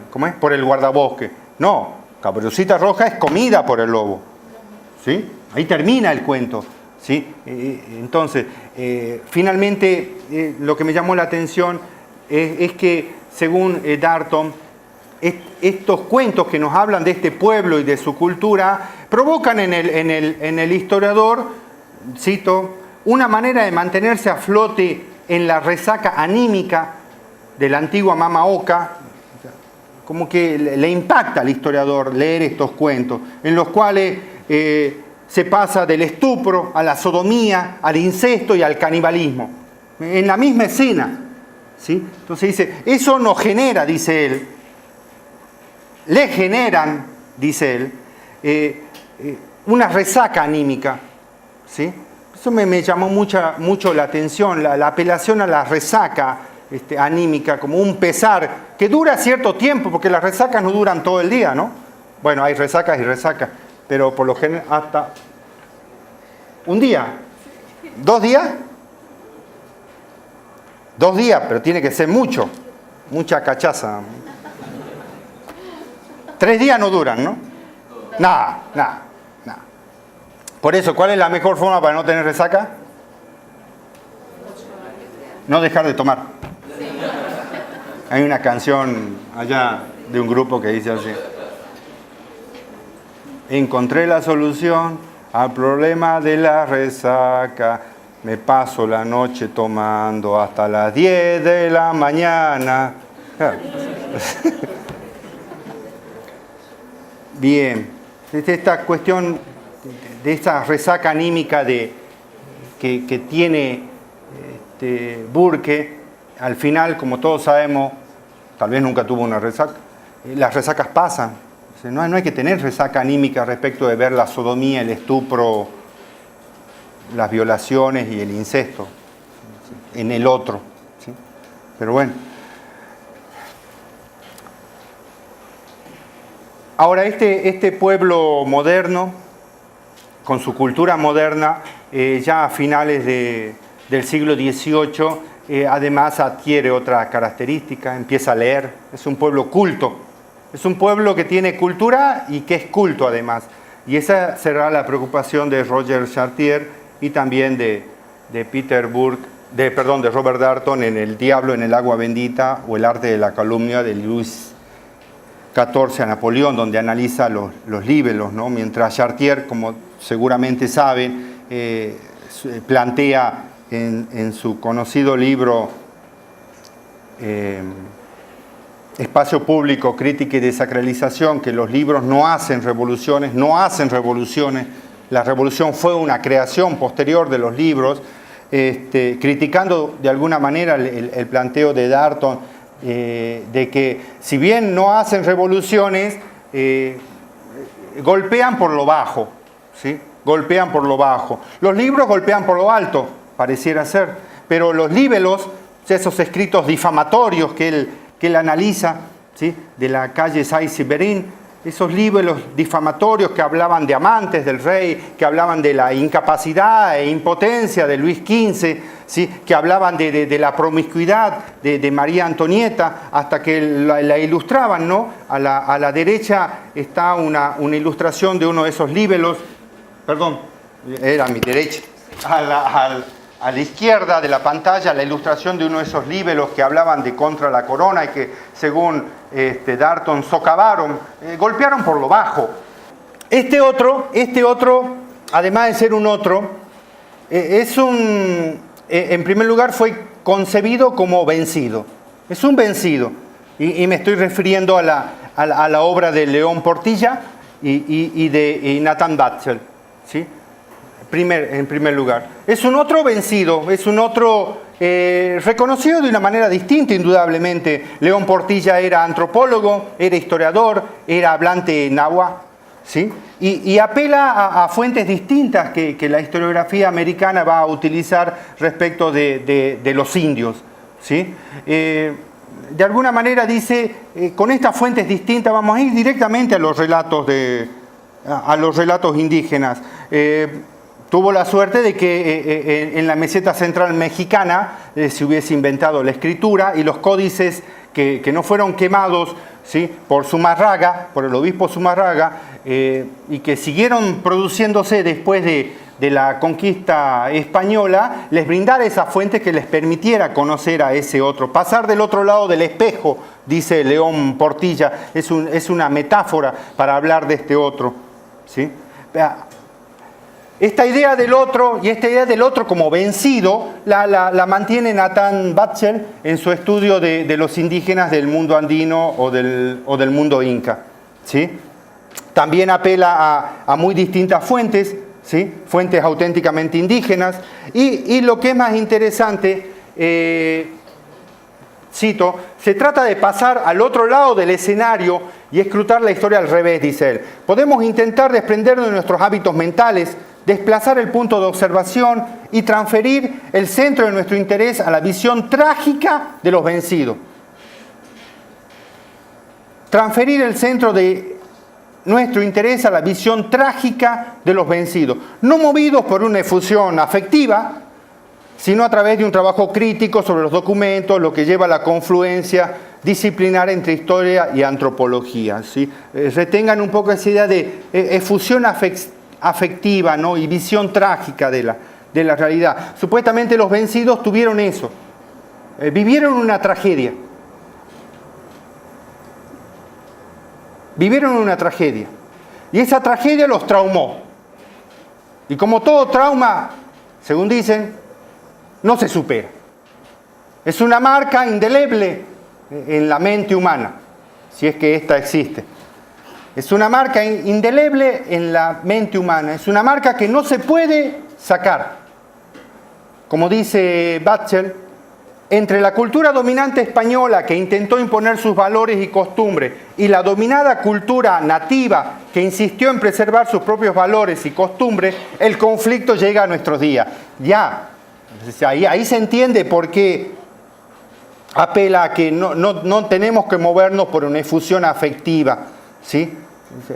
guardabosque. No, Caperucita Roja es comida por el lobo, ¿sí? Ahí termina el cuento, ¿sí? Entonces, finalmente, lo que me llamó la atención es que, según Darnton, estos cuentos que nos hablan de este pueblo y de su cultura provocan en el historiador, cito, una manera de mantenerse a flote en la resaca anímica de la antigua Mama Oka. Como que le impacta al historiador leer estos cuentos, en los cuales se pasa del estupro a la sodomía, al incesto y al canibalismo, en la misma escena, ¿sí? Entonces dice, eso nos genera, dice él, le generan, dice él, una resaca anímica, ¿sí? Eso me llamó mucho la atención, la apelación a la resaca anímica, como un pesar que dura cierto tiempo, porque las resacas no duran todo el día, ¿no? Bueno, hay resacas y resacas, pero por lo general hasta un día, 2 días, 2 días, pero tiene que ser mucha cachaza. 3 días no duran, ¿no? Nada. Por eso, ¿cuál es la mejor forma para no tener resaca? No dejar de tomar. Hay una canción allá de un grupo que dice así: encontré la solución al problema de la resaca, me paso la noche tomando hasta las 10 de la mañana. Bien, esta cuestión de esta resaca anímica que tiene Burke, al final, como todos sabemos, tal vez nunca tuvo una resaca, las resacas pasan. No hay que tener resaca anímica respecto de ver la sodomía, el estupro, las violaciones y el incesto en el otro, ¿sí? Pero bueno. Ahora, este pueblo moderno, con su cultura moderna, ya a finales del siglo XVIII, además adquiere otra característica, empieza a leer. Es un pueblo culto, es un pueblo que tiene cultura y que es culto además. Y esa será la preocupación de Roger Chartier y también de Robert Darnton en El diablo en el agua bendita o El arte de la calumnia de Luis XIV a Napoleón, donde analiza los libelos, ¿no? Mientras Chartier, como seguramente saben, plantea en su conocido libro Espacio Público, Crítica y Desacralización, que los libros no hacen revoluciones. La revolución fue una creación posterior de los libros, criticando de alguna manera el planteo de Darnton, de que si bien no hacen revoluciones, golpean por lo bajo, ¿sí? Golpean por lo bajo. Los libros golpean por lo alto, pareciera ser, pero los libelos, esos escritos difamatorios que él analiza, ¿sí? De la calle Saint-Séverin, esos libros difamatorios que hablaban de amantes del rey, que hablaban de la incapacidad e impotencia de Luis XV, ¿sí? Que hablaban de la promiscuidad de María Antonieta, hasta que la ilustraban, ¿no? A la derecha está una ilustración de uno de esos libelos, perdón, era a mi derecha, a la izquierda de la pantalla, la ilustración de uno de esos libelos que hablaban de contra la corona y que, según Darton, socavaron, golpearon por lo bajo. Este otro, además de ser un otro, en primer lugar fue concebido como vencido. Es un vencido. Y me estoy refiriendo a la obra de León Portilla y de Nathan Batzel, ¿sí? En primer lugar. Es un otro vencido, es un otro reconocido de una manera distinta, indudablemente. León Portilla era antropólogo, era historiador, era hablante náhuatl, ¿sí? Y apela a fuentes distintas que la historiografía americana va a utilizar respecto de los indios, ¿sí? De alguna manera dice, con estas fuentes distintas vamos a ir directamente a los relatos indígenas. Tuvo la suerte de que en la meseta central mexicana se hubiese inventado la escritura y los códices que no fueron quemados, ¿sí? Por el obispo Zumarraga, y que siguieron produciéndose después de la conquista española, les brindara esa fuente que les permitiera conocer a ese otro. Pasar del otro lado del espejo, dice León Portilla, es una metáfora para hablar de este otro, ¿sí? Esta idea del otro y esta idea del otro como vencido la mantiene Nathan Batzel en su estudio de los indígenas del mundo andino o del mundo inca, ¿sí? También apela a muy distintas fuentes, ¿sí? Fuentes auténticamente indígenas. Y lo que es más interesante, cito, se trata de pasar al otro lado del escenario y escrutar la historia al revés, dice él. Podemos intentar desprendernos de nuestros hábitos mentales, desplazar el punto de observación y transferir el centro de nuestro interés a la visión trágica de los vencidos. Transferir el centro de nuestro interés a la visión trágica de los vencidos, no movidos por una efusión afectiva, sino a través de un trabajo crítico sobre los documentos, lo que lleva a la confluencia disciplinar entre historia y antropología, ¿sí? Retengan un poco esa idea de efusión afectiva, ¿no? Y visión trágica de la realidad. Supuestamente los vencidos tuvieron eso, vivieron una tragedia. Vivieron una tragedia. Y esa tragedia los traumó. Y como todo trauma, según dicen, no se supera. Es una marca indeleble en la mente humana, si es que ésta existe. Es una marca indeleble en la mente humana. Es una marca que no se puede sacar. Como dice Batzel, entre la cultura dominante española que intentó imponer sus valores y costumbres y la dominada cultura nativa que insistió en preservar sus propios valores y costumbres, el conflicto llega a nuestros días. Ya, ahí se entiende por qué apela a que no tenemos que movernos por una efusión afectiva, ¿sí?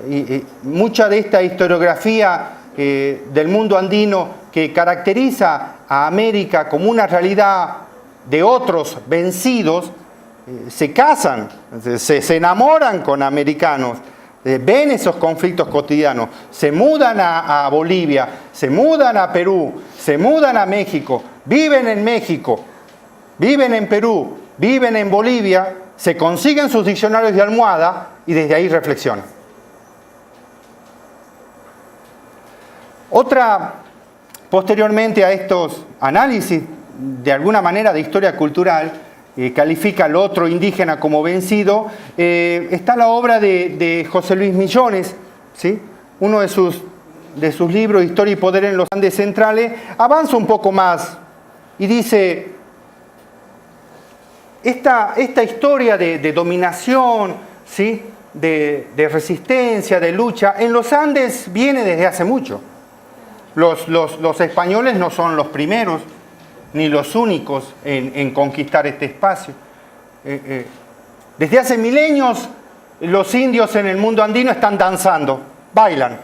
Y mucha de esta historiografía del mundo andino que caracteriza a América como una realidad de otros vencidos, se casan, se enamoran con americanos, ven esos conflictos cotidianos, se mudan a Bolivia, se mudan a Perú, se mudan a México, viven en México, viven en Perú, viven en Bolivia, se consiguen sus diccionarios de almohada y desde ahí reflexionan. Posteriormente a estos análisis, de alguna manera de historia cultural, califica al otro indígena como vencido, está la obra de José Luis Millones, ¿sí? Uno de sus libros, Historia y Poder en los Andes Centrales, avanza un poco más y dice, esta historia de dominación, ¿sí? de resistencia, de lucha, en los Andes viene desde hace mucho. Los españoles no son los primeros ni los únicos en conquistar este espacio. Desde hace milenios los indios en el mundo andino están danzando, bailan.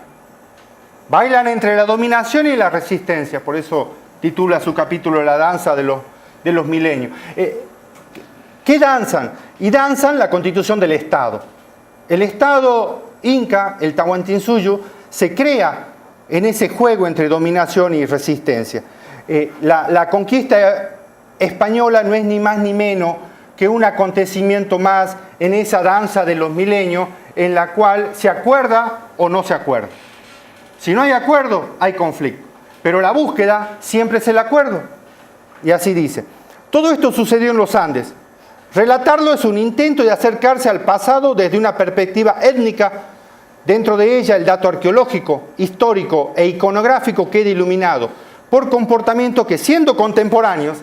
Bailan entre la dominación y la resistencia, por eso titula su capítulo La danza de los milenios. ¿Qué danzan? Y danzan la constitución del Estado. El Estado inca, el Tahuantinsuyo, se crea en ese juego entre dominación y resistencia. La conquista española no es ni más ni menos que un acontecimiento más en esa danza de los milenios en la cual se acuerda o no se acuerda. Si no hay acuerdo, hay conflicto. Pero la búsqueda siempre es el acuerdo. Y así dice. Todo esto sucedió en los Andes. Relatarlo es un intento de acercarse al pasado desde una perspectiva étnica. Dentro de ella el dato arqueológico, histórico e iconográfico queda iluminado por comportamientos que, siendo contemporáneos,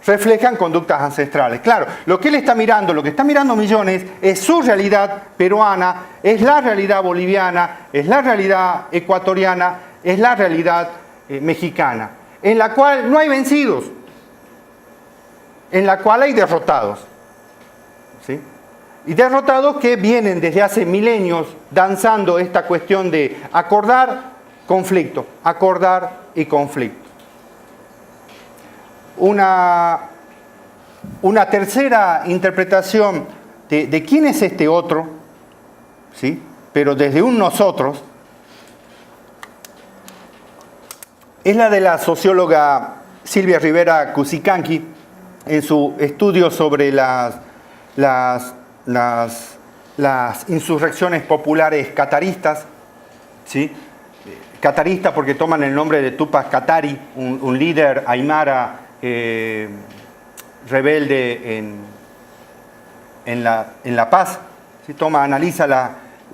reflejan conductas ancestrales. Claro, lo que él está mirando, lo que está mirando Millones, es su realidad peruana, es la realidad boliviana, es la realidad ecuatoriana, es la realidad mexicana, en la cual no hay vencidos, en la cual hay derrotados, ¿sí? Y derrotados que vienen desde hace milenios danzando esta cuestión de acordar, conflicto, acordar y conflicto. Una tercera interpretación de quién es este otro, ¿sí? Pero desde un nosotros, es la de la socióloga Silvia Rivera Cusicanqui en su estudio sobre las insurrecciones populares cataristas, ¿sí? Catarista porque toman el nombre de Tupac Katari, un líder aymara rebelde en La Paz. ¿Sí? Analiza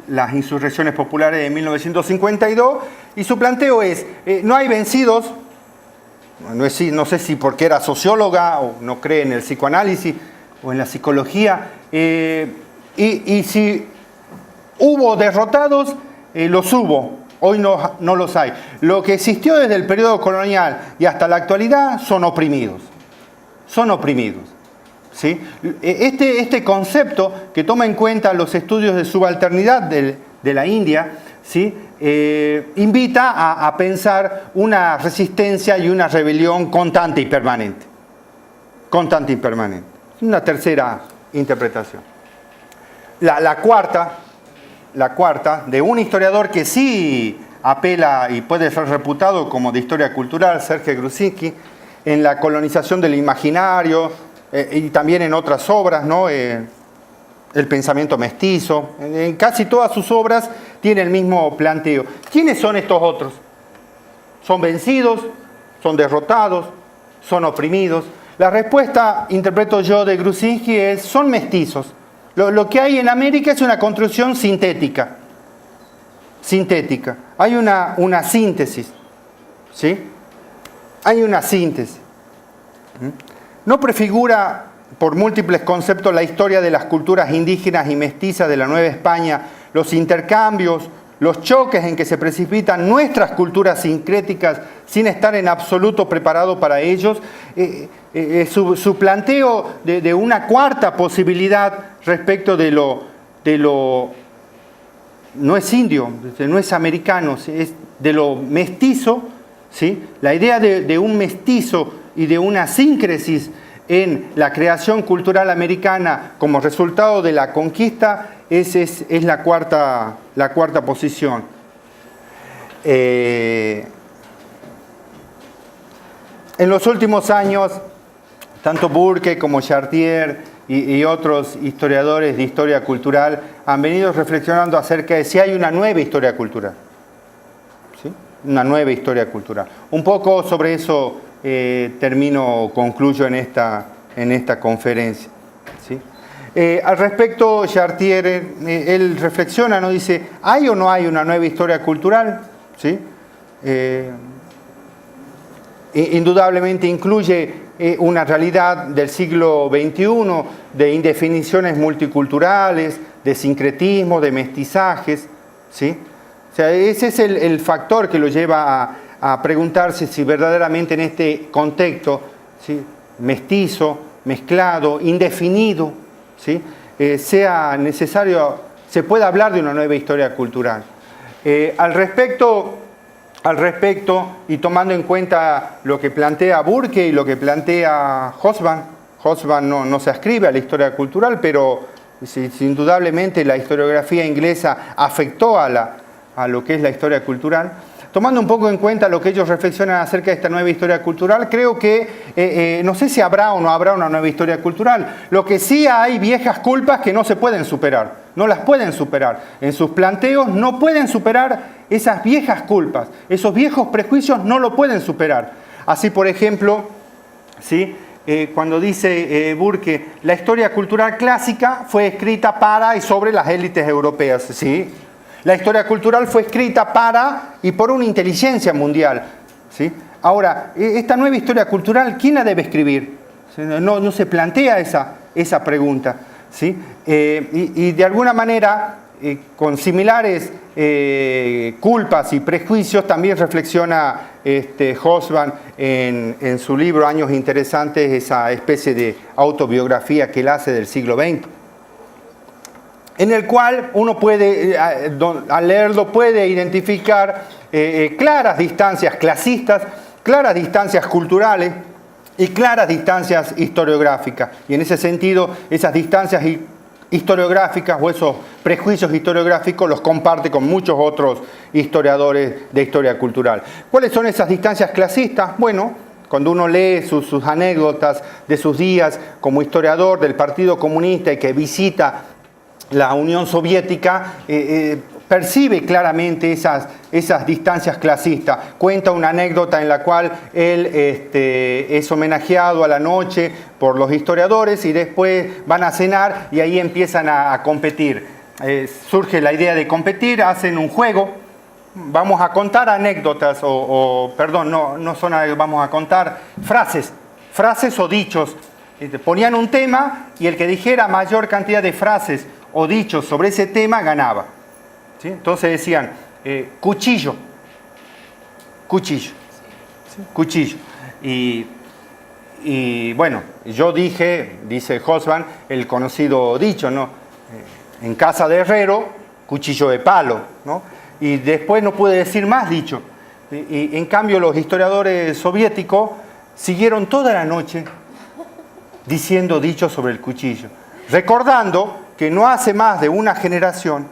las insurrecciones populares de 1952 y su planteo es, no hay vencidos, no sé si porque era socióloga o no cree en el psicoanálisis o en la psicología, y si hubo derrotados, los hubo. Hoy no los hay. Lo que existió desde el periodo colonial y hasta la actualidad son oprimidos. Son oprimidos. ¿Sí? Este concepto que toma en cuenta los estudios de subalternidad de la India, ¿sí? Invita a pensar una resistencia y una rebelión constante y permanente. Constante y permanente. Una tercera interpretación. La cuarta, de un historiador que sí apela y puede ser reputado como de historia cultural, Sergei Grusinski, en la colonización del imaginario y también en otras obras, ¿no? El pensamiento mestizo, en casi todas sus obras tiene el mismo planteo. ¿Quiénes son estos otros? ¿Son vencidos? ¿Son derrotados? ¿Son oprimidos? La respuesta, interpreto yo, de Grusinski es, son mestizos. Lo que hay en América es una construcción sintética. Sintética. Hay una síntesis. ¿Sí? Hay una síntesis. No prefigura por múltiples conceptos la historia de las culturas indígenas y mestizas de la Nueva España, los intercambios, los choques en que se precipitan nuestras culturas sincréticas sin estar en absoluto preparado para ellos. Su planteo de una cuarta posibilidad respecto de lo no es indio, no es americano, es de lo mestizo, ¿sí? La idea de un mestizo y de una síncresis en la creación cultural americana como resultado de la conquista es la cuarta posición. En los últimos años, tanto Burke como Chartier y otros historiadores de historia cultural han venido reflexionando acerca de si hay una nueva historia cultural. ¿Sí? Una nueva historia cultural. Un poco sobre eso concluyo en esta conferencia. ¿Sí? Al respecto, Chartier, él reflexiona, ¿no? Dice, ¿hay o no hay una nueva historia cultural? ¿Sí? Indudablemente incluye una realidad del siglo XXI de indefiniciones multiculturales, de sincretismo, de mestizajes, ¿sí? O sea, ese es el factor que lo lleva a preguntarse si verdaderamente en este contexto, ¿sí? Mestizo, mezclado, indefinido, ¿sí? Sea necesario se puede hablar de una nueva historia cultural. Al respecto, y tomando en cuenta lo que plantea Burke y lo que plantea Hobsbawm no se ascribe a la historia cultural, pero indudablemente la historiografía inglesa afectó a lo que es la historia cultural. Tomando un poco en cuenta lo que ellos reflexionan acerca de esta nueva historia cultural, creo que, no sé si habrá o no habrá una nueva historia cultural. Lo que sí hay viejas culpas que no se pueden superar, no las pueden superar. En sus planteos no pueden superar esas viejas culpas, esos viejos prejuicios no lo pueden superar. Así, por ejemplo, ¿sí? Cuando dice Burke, la historia cultural clásica fue escrita para y sobre las élites europeas, ¿sí? La historia cultural fue escrita para y por una inteligencia mundial, ¿sí? Ahora, esta nueva historia cultural, ¿quién la debe escribir? No se plantea esa pregunta, ¿sí? Y de alguna manera, con similares culpas y prejuicios, también reflexiona Hobsbawm en su libro Años Interesantes, esa especie de autobiografía que él hace del siglo XX. En el cual uno puede, al leerlo, puede identificar claras distancias clasistas, claras distancias culturales y claras distancias historiográficas. Y en ese sentido, esas distancias historiográficas o esos prejuicios historiográficos los comparte con muchos otros historiadores de historia cultural. ¿Cuáles son esas distancias clasistas? Bueno, cuando uno lee sus anécdotas de sus días como historiador del Partido Comunista y que visita la Unión Soviética, percibe claramente esas distancias clasistas. Cuenta una anécdota en la cual él es homenajeado a la noche por los historiadores y después van a cenar y ahí empiezan a competir. Surge la idea de competir, hacen un juego, vamos a contar anécdotas, vamos a contar frases o dichos. Ponían un tema y el que dijera mayor cantidad de frases o dichos sobre ese tema ganaba, ¿sí? Entonces decían cuchillo. ¿Sí? Cuchillo. Y bueno, yo dije, dice Hobsbawm, el conocido dicho, ¿no? En casa de herrero, cuchillo de palo, ¿no? Y después no pude decir más dicho. Y en cambio los historiadores soviéticos siguieron toda la noche diciendo dichos sobre el cuchillo, recordando que no hace más de una generación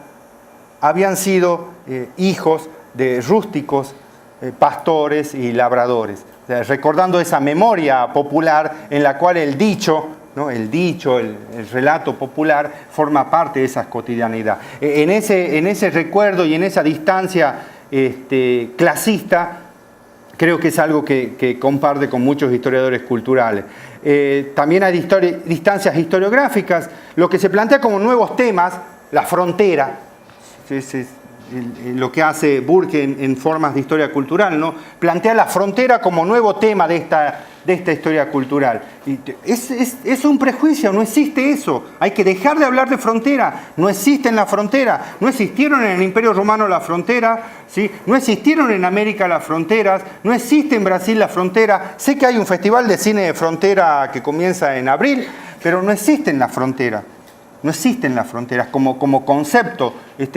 habían sido hijos de rústicos, pastores y labradores. O sea, recordando esa memoria popular en la cual el dicho, ¿no? el relato popular forma parte de esa cotidianidad. En ese recuerdo y en esa distancia clasista, creo que es algo que comparte con muchos historiadores culturales. También hay distancias historiográficas, lo que se plantea como nuevos temas, la frontera, lo que hace Burke en formas de historia cultural, ¿no? Plantea la frontera como nuevo tema de esta historia cultural. Y es un prejuicio, no existe eso. Hay que dejar de hablar de frontera. No existe en la frontera. No existieron en el Imperio Romano las fronteras, ¿sí? No existieron en América las fronteras. No existe en Brasil la frontera. Sé que hay un festival de cine de frontera que comienza en abril, pero no existen las fronteras. No existen las fronteras como concepto,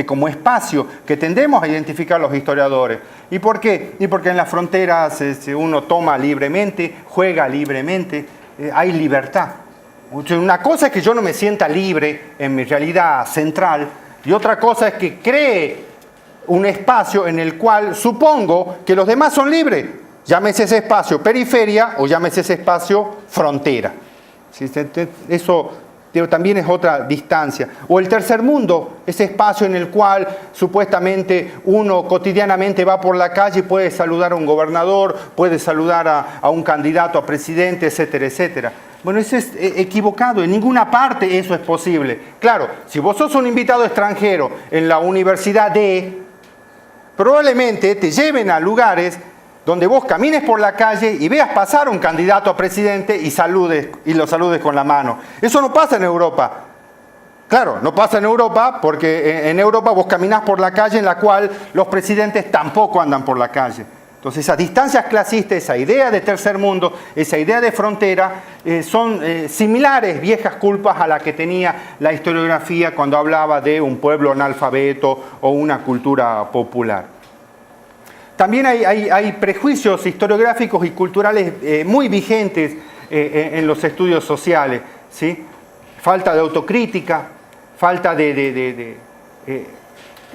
como espacio que tendemos a identificar los historiadores. ¿Y por qué? Y porque en las fronteras uno toma libremente, juega libremente, hay libertad. Una cosa es que yo no me sienta libre en mi realidad central y otra cosa es que cree un espacio en el cual supongo que los demás son libres. Llámese ese espacio periferia o llámese ese espacio frontera. Eso también es otra distancia. O el tercer mundo, ese espacio en el cual supuestamente uno cotidianamente va por la calle y puede saludar a un gobernador, puede saludar a un candidato a presidente, etcétera, etcétera. Bueno, eso es equivocado, en ninguna parte eso es posible. Claro, si vos sos un invitado extranjero en la universidad probablemente te lleven a lugares donde vos camines por la calle y veas pasar a un candidato a presidente y lo saludes con la mano. Eso no pasa en Europa. Claro, no pasa en Europa porque en Europa vos caminás por la calle en la cual los presidentes tampoco andan por la calle. Entonces esas distancias clasistas, esa idea de tercer mundo, esa idea de frontera, son similares, viejas culpas a la que tenía la historiografía cuando hablaba de un pueblo analfabeto o una cultura popular. También hay prejuicios historiográficos y culturales muy vigentes en los estudios sociales, ¿sí? Falta de autocrítica, falta de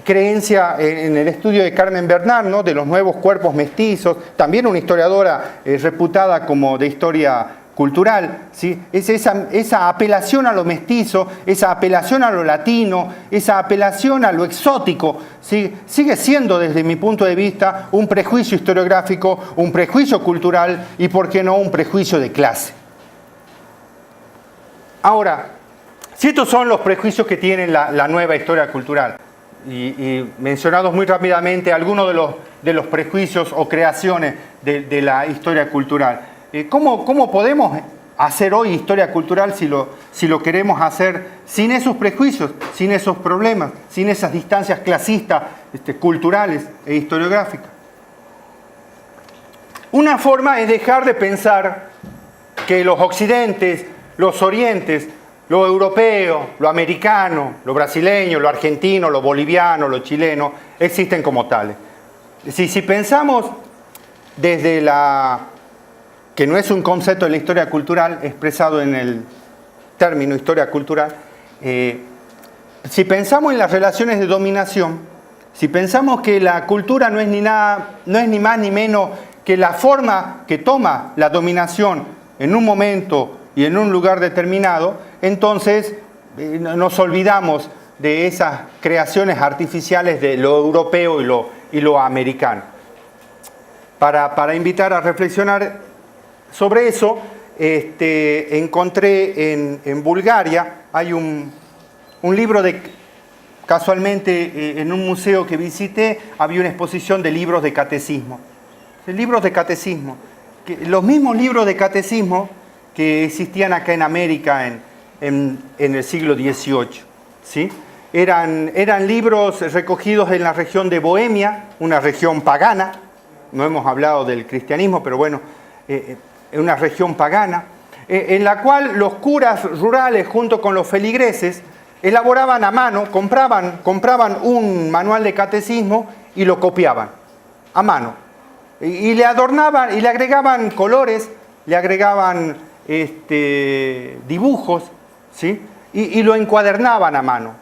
creencia en el estudio de Carmen Bernard, ¿no? De los nuevos cuerpos mestizos, también una historiadora reputada como de historia cultural, ¿sí? Es esa apelación a lo mestizo, esa apelación a lo latino, esa apelación a lo exótico, ¿sí? Sigue siendo, desde mi punto de vista, un prejuicio historiográfico, un prejuicio cultural y, ¿por qué no?, un prejuicio de clase. Ahora, si estos son los prejuicios que tiene la nueva historia cultural, y mencionados muy rápidamente algunos de los prejuicios o creaciones de la historia cultural, ¿cómo podemos hacer hoy historia cultural si lo queremos hacer sin esos prejuicios, sin esos problemas, sin esas distancias clasistas, culturales e historiográficas? Una forma es dejar de pensar que los occidentes, los orientes, lo europeo, lo americano, lo brasileño, lo argentino, lo boliviano, lo chileno, existen como tales. Si pensamos desde que no es un concepto de la historia cultural expresado en el término historia cultural, si pensamos en las relaciones de dominación, si pensamos que la cultura no es ni más ni menos que la forma que toma la dominación en un momento y en un lugar determinado, entonces nos olvidamos de esas creaciones artificiales de lo europeo y lo americano. Para invitar a reflexionar sobre eso, encontré en Bulgaria, hay un libro casualmente en un museo que visité, había una exposición de libros de catecismo. Libros de catecismo. Los mismos libros de catecismo que existían acá en América en el siglo XVIII, ¿sí? Eran libros recogidos en la región de Bohemia, una región pagana, no hemos hablado del cristianismo, pero bueno, una región pagana, en la cual los curas rurales junto con los feligreses elaboraban a mano, compraban un manual de catecismo y lo copiaban a mano. Y le adornaban y le agregaban colores, le agregaban dibujos, ¿sí? Y lo encuadernaban a mano.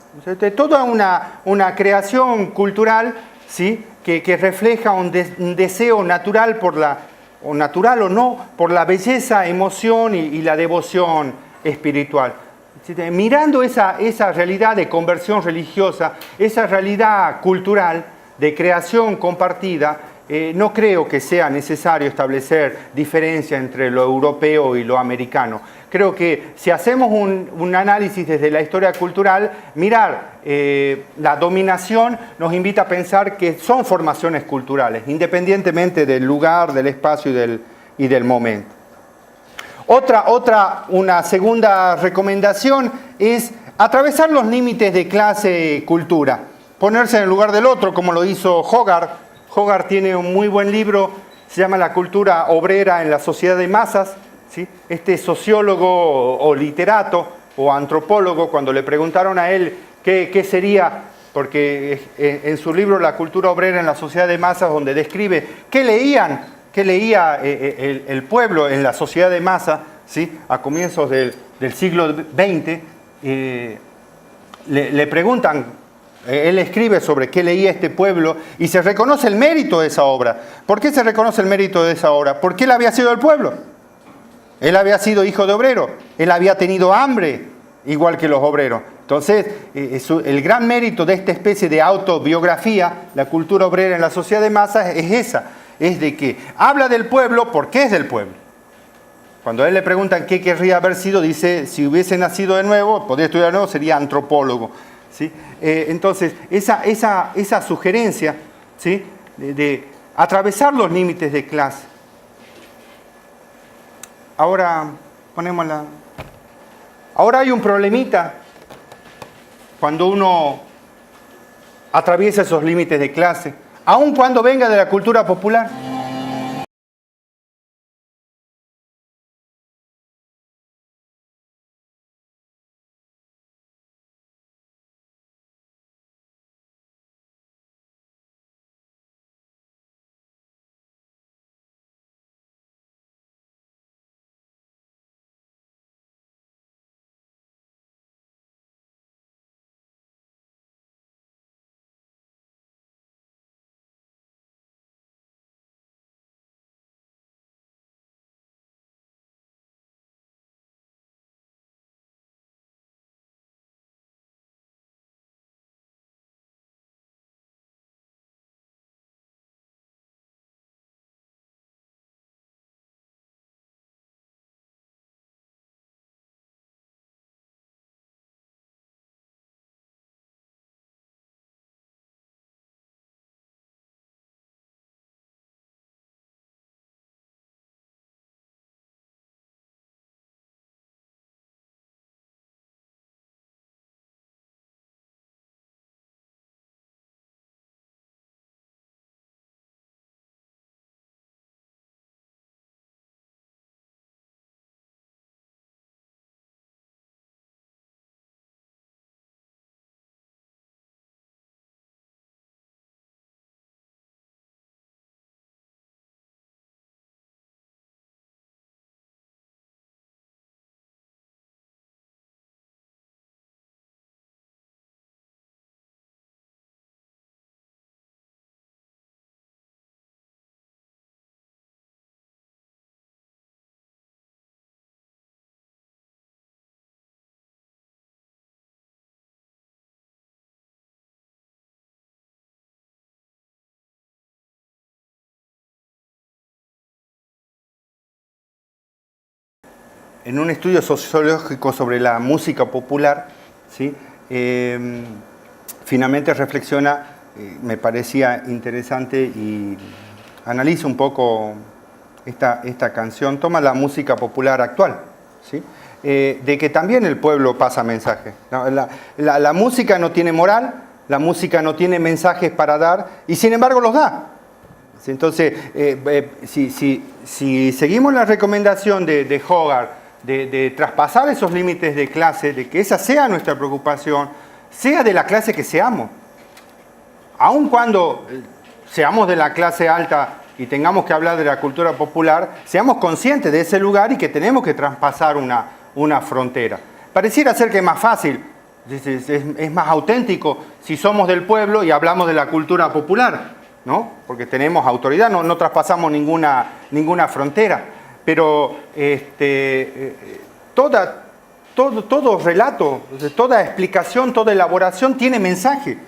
Toda una creación cultural, ¿sí? que refleja un deseo natural natural o no, por la belleza, emoción y la devoción espiritual. Mirando esa realidad de conversión religiosa, esa realidad cultural de creación compartida, no creo que sea necesario establecer diferencia entre lo europeo y lo americano. Creo que si hacemos un análisis desde la historia cultural, mirar la dominación nos invita a pensar que son formaciones culturales, independientemente del lugar, del espacio y del momento. Una segunda recomendación es atravesar los límites de clase-cultura, ponerse en el lugar del otro, como lo hizo Hogarth. Hogarth tiene un muy buen libro, se llama La cultura obrera en la sociedad de masas, ¿sí? Este sociólogo o literato o antropólogo, cuando le preguntaron a él qué sería, porque en su libro La cultura obrera en la sociedad de masas, donde describe qué leía el pueblo en la sociedad de masas, ¿sí? A comienzos del siglo XX, le preguntan. Él escribe sobre qué leía este pueblo y se reconoce el mérito de esa obra. ¿Por qué se reconoce el mérito de esa obra? Porque él había sido del pueblo. Él había sido hijo de obrero. Él había tenido hambre, igual que los obreros. Entonces, el gran mérito de esta especie de autobiografía, la cultura obrera en la sociedad de masas, es esa. Es de que habla del pueblo porque es del pueblo. Cuando a él le preguntan qué querría haber sido, dice, si hubiese nacido de nuevo, podría estudiar de nuevo, sería antropólogo. ¿Sí? Entonces, esa sugerencia, ¿sí? de atravesar los límites de clase. Ahora hay un problemita cuando uno atraviesa esos límites de clase, aun cuando venga de la cultura popular. en un estudio sociológico sobre la música popular, ¿sí? Finalmente reflexiona, me parecía interesante y analiza un poco esta canción, toma la música popular actual, ¿sí? De que también el pueblo pasa mensajes. ¿No? La música no tiene moral, la música no tiene mensajes para dar y sin embargo los da. Entonces, si seguimos la recomendación de Hogarth de traspasar esos límites de clase, de que esa sea nuestra preocupación, sea de la clase que seamos, aun cuando seamos de la clase alta y tengamos que hablar de la cultura popular, seamos conscientes de ese lugar y que tenemos que traspasar una frontera. Pareciera ser que es más fácil, es más auténtico si somos del pueblo y hablamos de la cultura popular, ¿no? Porque tenemos autoridad, no traspasamos ninguna frontera. Pero todo relato, toda explicación, toda elaboración tiene mensaje.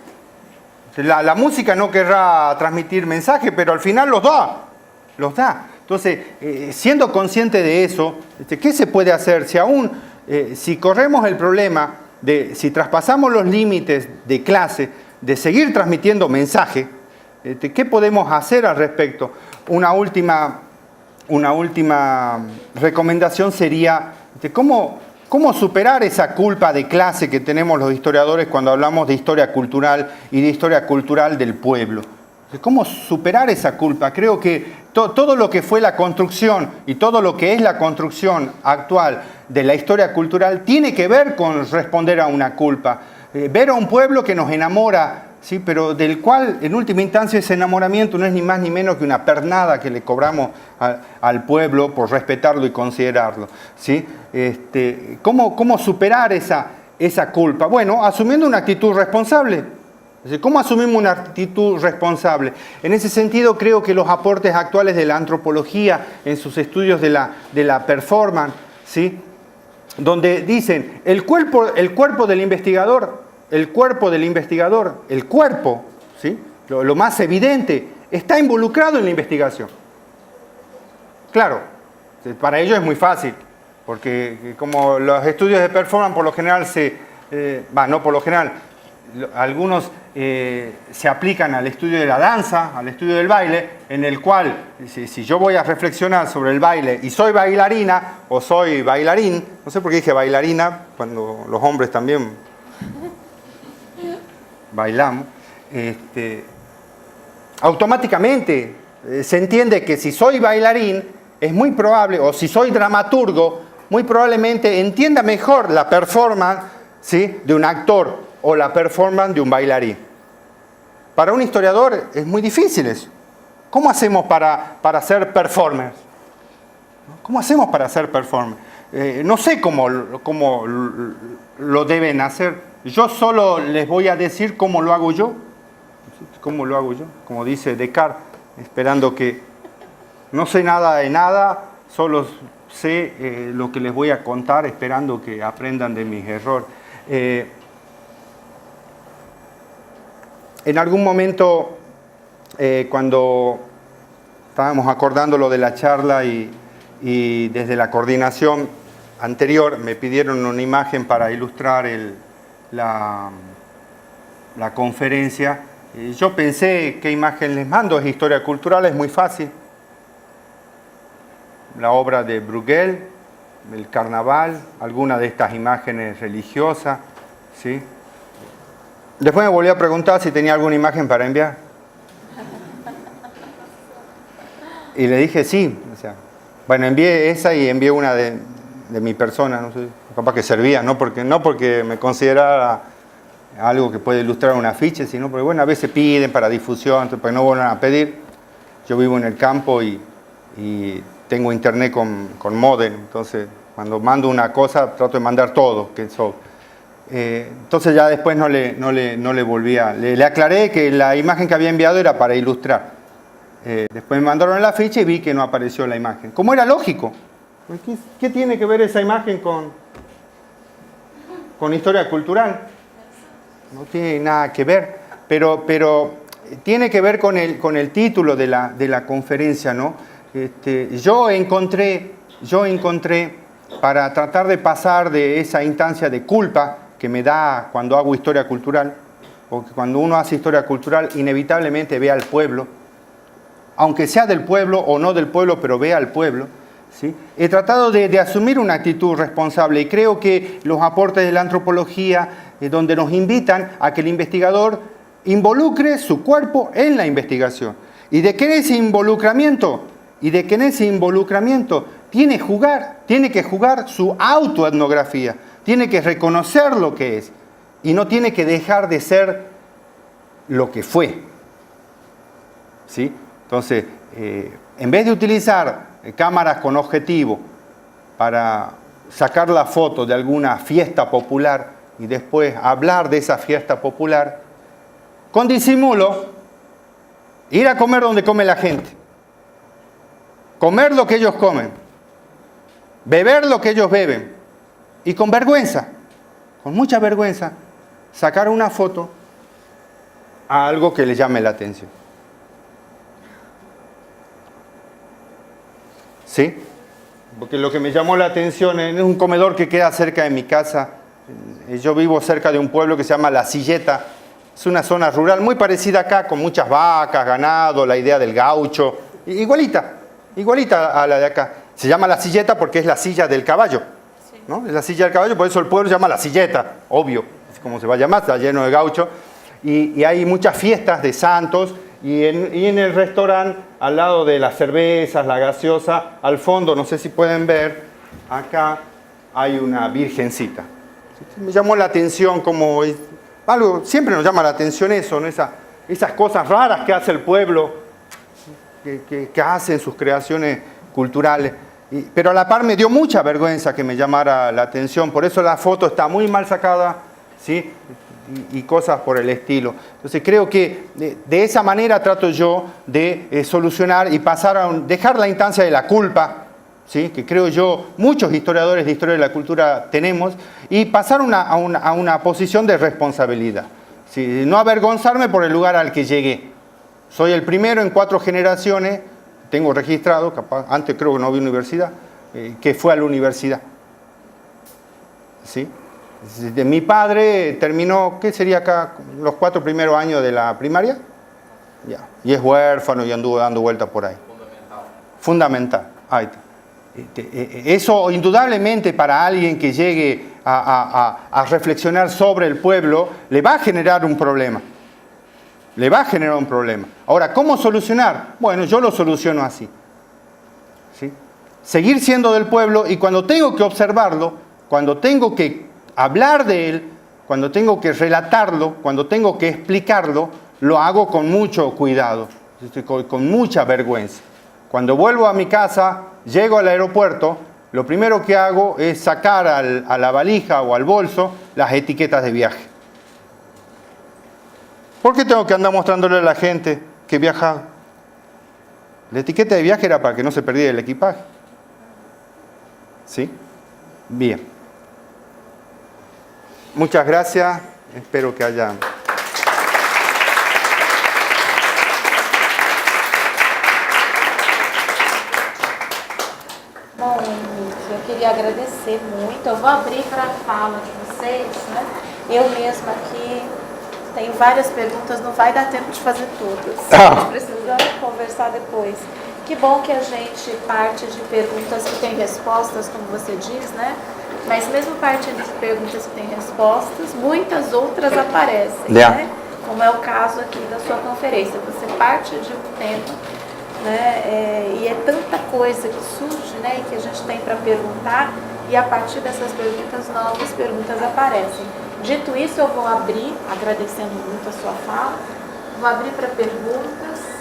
La música no querrá transmitir mensaje, pero al final los da. Entonces, siendo consciente de eso, ¿qué se puede hacer? Si corremos el problema de, si traspasamos los límites de clase, de seguir transmitiendo mensaje, ¿qué podemos hacer al respecto? Una última recomendación sería, ¿cómo superar esa culpa de clase que tenemos los historiadores cuando hablamos de historia cultural y de historia cultural del pueblo? ¿Cómo superar esa culpa? Creo que todo lo que fue la construcción y todo lo que es la construcción actual de la historia cultural tiene que ver con responder a una culpa. Ver a un pueblo que nos enamora, ¿sí? Pero del cual en última instancia ese enamoramiento no es ni más ni menos que una pernada que le cobramos al pueblo por respetarlo y considerarlo, ¿sí? ¿Cómo superar esa culpa? Bueno, asumiendo una actitud responsable. ¿Cómo asumimos una actitud responsable? En ese sentido, creo que los aportes actuales de la antropología en sus estudios de la performance, ¿sí? Donde dicen, el cuerpo del investigador, ¿sí? Lo más evidente, está involucrado en la investigación. Claro, para ellos es muy fácil, porque como los estudios de performance por lo general no por lo general, algunos se aplican al estudio de la danza, al estudio del baile, en el cual, si yo voy a reflexionar sobre el baile y soy bailarina o soy bailarín, no sé por qué dije bailarina, cuando los hombres también bailamos, automáticamente se entiende que si soy bailarín, es muy probable, o si soy dramaturgo, muy probablemente entienda mejor la performance, ¿sí? De un actor o la performance de un bailarín. Para un historiador es muy difícil eso. ¿Cómo hacemos para ser performers? ¿Cómo hacemos para ser performers? No sé cómo lo deben hacer. Yo solo les voy a decir cómo lo hago yo. ¿Cómo lo hago yo? Como dice Descartes, esperando que no sé nada de nada, solo sé lo que les voy a contar, esperando que aprendan de mis errores. En algún momento, cuando estábamos acordando lo de la charla y desde la coordinación anterior me pidieron una imagen para ilustrar la conferencia, yo pensé qué imagen les mando, es historia cultural, es muy fácil. La obra de Bruegel, el carnaval, alguna de estas imágenes religiosas, ¿sí? Después me volví a preguntar si tenía alguna imagen para enviar. Y le dije sí. O sea, bueno, envié esa y envié una de mi persona, no sé, capaz que servía, no porque me considerara algo que puede ilustrar un afiche, sino porque, bueno, a veces piden para difusión, entonces, para que no vuelvan a pedir. Yo vivo en el campo y tengo internet con módem, entonces cuando mando una cosa trato de mandar todo, que eso. Entonces ya después no le volví a... Le aclaré que la imagen que había enviado era para ilustrar. Después me mandaron el afiche y vi que no apareció la imagen. Como era lógico. ¿Qué tiene que ver esa imagen con historia cultural? No tiene nada que ver. Pero tiene que ver con el título de la conferencia, ¿no? Yo encontré para tratar de pasar de esa instancia de culpa que me da cuando hago historia cultural, porque cuando uno hace historia cultural inevitablemente ve al pueblo, aunque sea del pueblo o no del pueblo, pero ve al pueblo, ¿sí? He tratado de asumir una actitud responsable y creo que los aportes de la antropología, donde nos invitan a que el investigador involucre su cuerpo en la investigación, y de que en ese involucramiento tiene que jugar su autoetnografía, tiene que reconocer lo que es y no tiene que dejar de ser lo que fue. ¿Sí? Entonces, en vez de utilizar cámaras con objetivo para sacar la foto de alguna fiesta popular y después hablar de esa fiesta popular, con disimulo, ir a comer donde come la gente, comer lo que ellos comen, beber lo que ellos beben y con vergüenza, con mucha vergüenza, sacar una foto a algo que les llame la atención. ¿Sí? Porque lo que me llamó la atención es un comedor que queda cerca de mi casa. Yo vivo cerca de un pueblo que se llama La Silleta. Es una zona rural muy parecida acá, con muchas vacas, ganado, la idea del gaucho. Igualita a la de acá. Se llama La Silleta porque es la silla del caballo, ¿no? Es la silla del caballo, por eso el pueblo se llama La Silleta, obvio. Es como se va a llamar, está lleno de gaucho. Y hay muchas fiestas de santos. Y en el restaurante, al lado de las cervezas, la gaseosa, al fondo, no sé si pueden ver, acá hay una virgencita. Me llamó la atención como algo, siempre nos llama la atención eso, ¿no? Esas cosas raras que hace el pueblo, que hace en sus creaciones culturales. Pero a la par me dio mucha vergüenza que me llamara la atención, por eso la foto está muy mal sacada, ¿sí? Y cosas por el estilo. Entonces creo que de esa manera trato yo de solucionar y pasar dejar la instancia de la culpa, ¿sí? Que creo yo muchos historiadores de historia de la cultura tenemos, y pasar a una posición de responsabilidad, ¿sí? No avergonzarme por el lugar al que llegué. Soy el primero en 4 generaciones, tengo registrado, antes creo que no había universidad, que fue a la universidad, ¿sí? De mi padre terminó, ¿qué sería acá? Los 4 primeros años de la primaria. Ya. Y es huérfano y anduvo dando vueltas por ahí. Fundamental. Ahí está. Eso indudablemente para alguien que llegue a reflexionar sobre el pueblo, le va a generar un problema. Ahora, ¿cómo solucionar? Bueno, yo lo soluciono así. ¿Sí? Seguir siendo del pueblo, y cuando tengo que observarlo, cuando tengo que hablar de él, cuando tengo que relatarlo, cuando tengo que explicarlo, lo hago con mucho cuidado, con mucha vergüenza. Cuando vuelvo a mi casa, llego al aeropuerto, lo primero que hago es sacar a la valija o al bolso las etiquetas de viaje. ¿Por qué tengo que andar mostrándole a la gente que viaja? La etiqueta de viaje era para que no se perdiera el equipaje. ¿Sí? Bien. Muchas gracias, espero que haya... Bom, Henrique, eu queria agradecer muito. Eu vou abrir para a fala de vocês, né? Eu mesma aqui tenho várias perguntas, não vai dar tempo de fazer todas. A gente precisa conversar depois. Que bom que a gente parte de perguntas que têm respostas, como você diz, né? Mas mesmo partindo de perguntas que têm respostas, muitas outras aparecem, né? Como é o caso aqui da sua conferência. Você parte de um tema, né? E é tanta coisa que surge, né? E que a gente tem para perguntar, e a partir dessas perguntas, novas perguntas aparecem. Dito isso, eu vou abrir, agradecendo muito a sua fala, vou abrir para perguntas,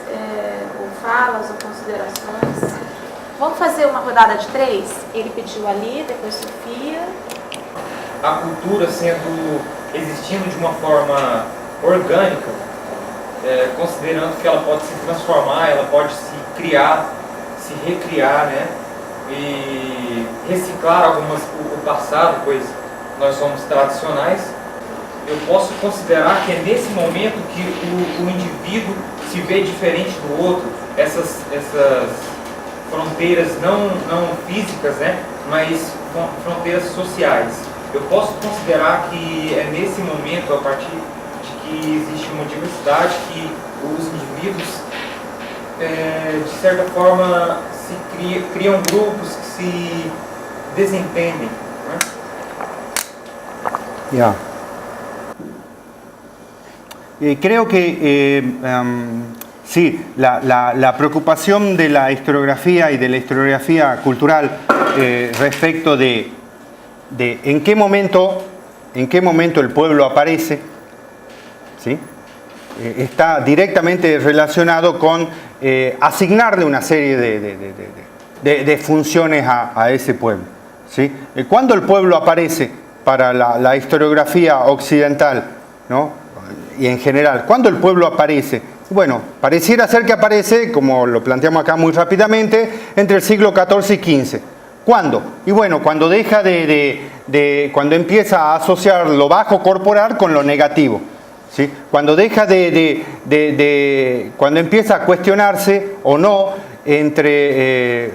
ou falas, ou considerações. Vamos fazer uma rodada de 3? Ele pediu ali, depois Sofia. A cultura existindo de uma forma orgânica, considerando que ela pode se transformar, ela pode se criar, se recriar, né? E reciclar o passado, pois nós somos tradicionais. Eu posso considerar que é nesse momento que o indivíduo se vê diferente do outro. Essas fronteiras não físicas, né, mas fronteiras sociais. Eu posso considerar que é nesse momento, a partir de que existe uma diversidade, que os indivíduos, de certa forma, criam grupos que se desentendem. Né? Yeah. Creo que sí, la preocupación de la historiografía y de la historiografía cultural respecto de en qué momento el pueblo aparece, ¿sí? Está directamente relacionado con asignarle una serie de funciones a ese pueblo, ¿sí? ¿Cuándo el pueblo aparece para la historiografía occidental, ¿no? Y en general, ¿cuándo el pueblo aparece? Bueno, pareciera ser que aparece, como lo planteamos acá muy rápidamente, entre el siglo XIV y XV. ¿Cuándo? Y bueno, cuando deja cuando empieza a asociar lo bajo corporal con lo negativo, ¿sí? Cuando deja cuando empieza a cuestionarse o no entre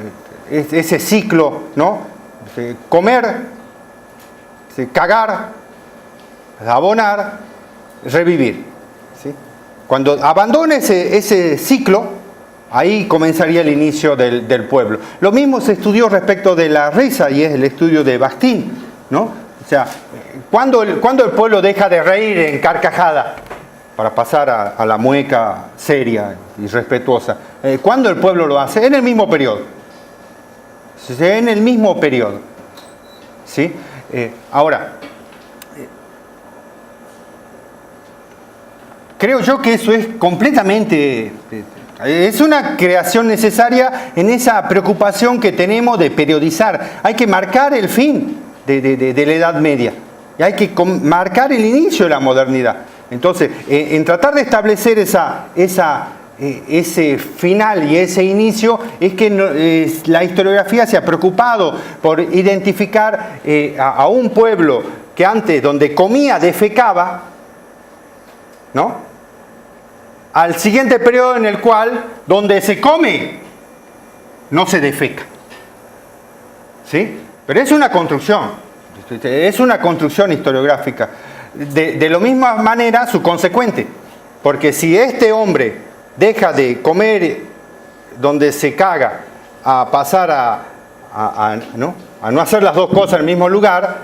ese ciclo, ¿no? Comer, cagar, abonar, revivir, ¿sí? Cuando abandone ese ciclo, ahí comenzaría el inicio del pueblo. Lo mismo se estudió respecto de la risa, y es el estudio de Bakhtin, ¿no? O sea, ¿cuándo el pueblo deja de reír en carcajada para pasar a la mueca seria y respetuosa? ¿Cuándo el pueblo lo hace? En el mismo periodo. En el mismo periodo, ¿sí? Ahora, creo yo que eso es completamente, es una creación necesaria en esa preocupación que tenemos de periodizar. Hay que marcar el fin de la Edad Media y hay que marcar el inicio de la modernidad. Entonces, en tratar de establecer ese final y ese inicio, es que la historiografía se ha preocupado por identificar a un pueblo que antes, donde comía, defecaba, ¿no? Al siguiente periodo en el cual, donde se come, no se defeca. ¿Sí? Pero es una construcción historiográfica. De la misma manera, su consecuente. Porque si este hombre deja de comer donde se caga a pasar a no hacer las dos cosas en el mismo lugar,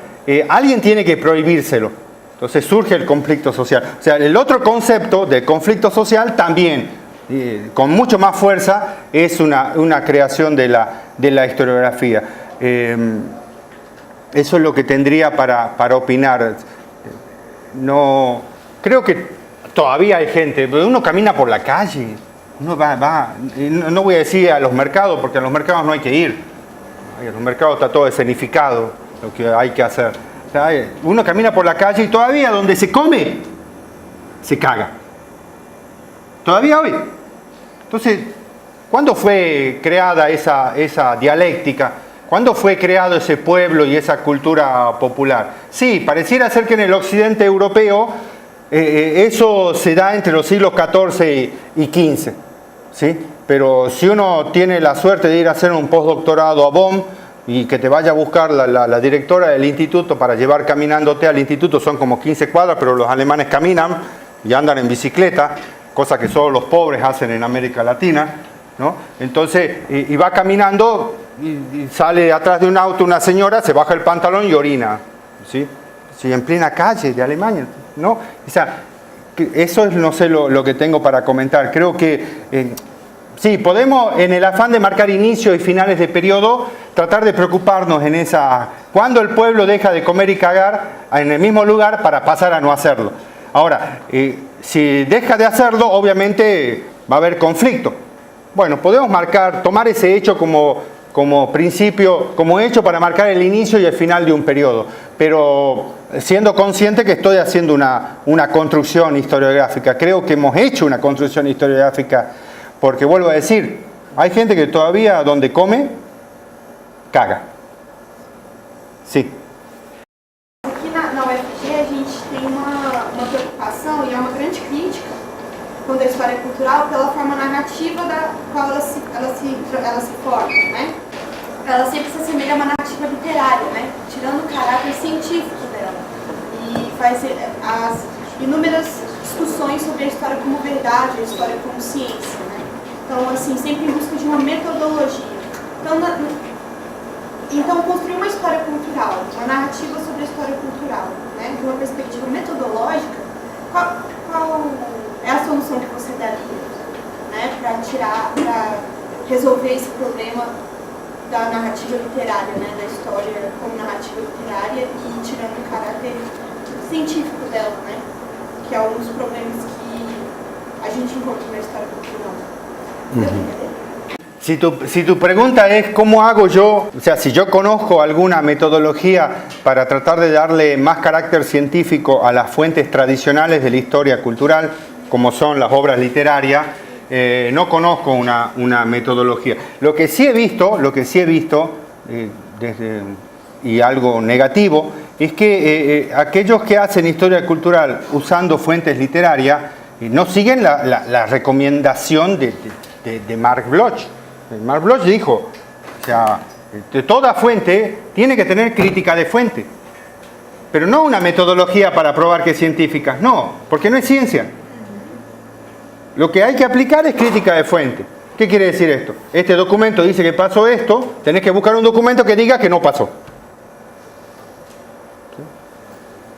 alguien tiene que prohibírselo. Entonces surge el conflicto social. O sea, el otro concepto del conflicto social también, con mucho más fuerza, es una creación de la historiografía. Eso es lo que tendría para opinar. No, creo que todavía hay gente, uno camina por la calle, uno va, no voy a decir a los mercados, porque a los mercados no hay que ir. A los mercados está todo escenificado, lo que hay que hacer. Uno camina por la calle y todavía donde se come, se caga. Todavía hoy. Entonces, ¿cuándo fue creada esa dialéctica? ¿Cuándo fue creado ese pueblo y esa cultura popular? Sí, pareciera ser que en el occidente europeo eso se da entre los siglos XIV y XV. ¿Sí? Pero si uno tiene la suerte de ir a hacer un postdoctorado a Bonn, y que te vaya a buscar la directora del instituto para llevar caminándote al instituto, son como 15 cuadras, pero los alemanes caminan y andan en bicicleta, cosa que solo los pobres hacen en América Latina, ¿no? Entonces, y va caminando y sale atrás de un auto una señora, se baja el pantalón y orina, ¿sí? Sí, en plena calle de Alemania, ¿no? O sea, eso es, no sé, lo que tengo para comentar. Creo que sí, podemos, en el afán de marcar inicios y finales de periodo, tratar de preocuparnos en cuando el pueblo deja de comer y cagar en el mismo lugar para pasar a no hacerlo. Ahora, si deja de hacerlo, obviamente va a haber conflicto. Bueno, podemos tomar ese hecho como principio, como hecho para marcar el inicio y el final de un periodo, pero siendo consciente que estoy haciendo una construcción historiográfica. Creo que hemos hecho una construcción historiográfica, porque vuelvo a decir, hay gente que todavía donde come, caga. Sim. Aqui na UFG a gente tem uma preocupação e é uma grande crítica quando a história é cultural, pela forma narrativa da qual ela se forma, né? Ela sempre se assemelha a uma narrativa literária, né? Tirando o caráter científico dela. E faz as inúmeras discussões sobre a história como verdade, a história como ciência, né? Então, assim, sempre em busca de uma metodologia. Então construir uma história cultural, uma narrativa sobre a história cultural, né? De uma perspectiva metodológica, qual é a solução que você daria, né? Para resolver esse problema da narrativa literária, né? Da história como narrativa literária e tirando o caráter científico dela, né? Que é um dos problemas que a gente encontra na história cultural. Si tu pregunta es cómo hago yo, o sea, si yo conozco alguna metodología para tratar de darle más carácter científico a las fuentes tradicionales de la historia cultural, como son las obras literarias, no conozco una metodología. Lo que sí he visto, y algo negativo, es que aquellos que hacen historia cultural usando fuentes literarias no siguen la recomendación de Mark Bloch. Mark Bloch dijo, o sea, toda fuente tiene que tener crítica de fuente, pero no una metodología para probar que es científica, no, porque no es ciencia. Lo que hay que aplicar es crítica de fuente. ¿Qué quiere decir esto? Este documento dice que pasó esto, tenés que buscar un documento que diga que no pasó.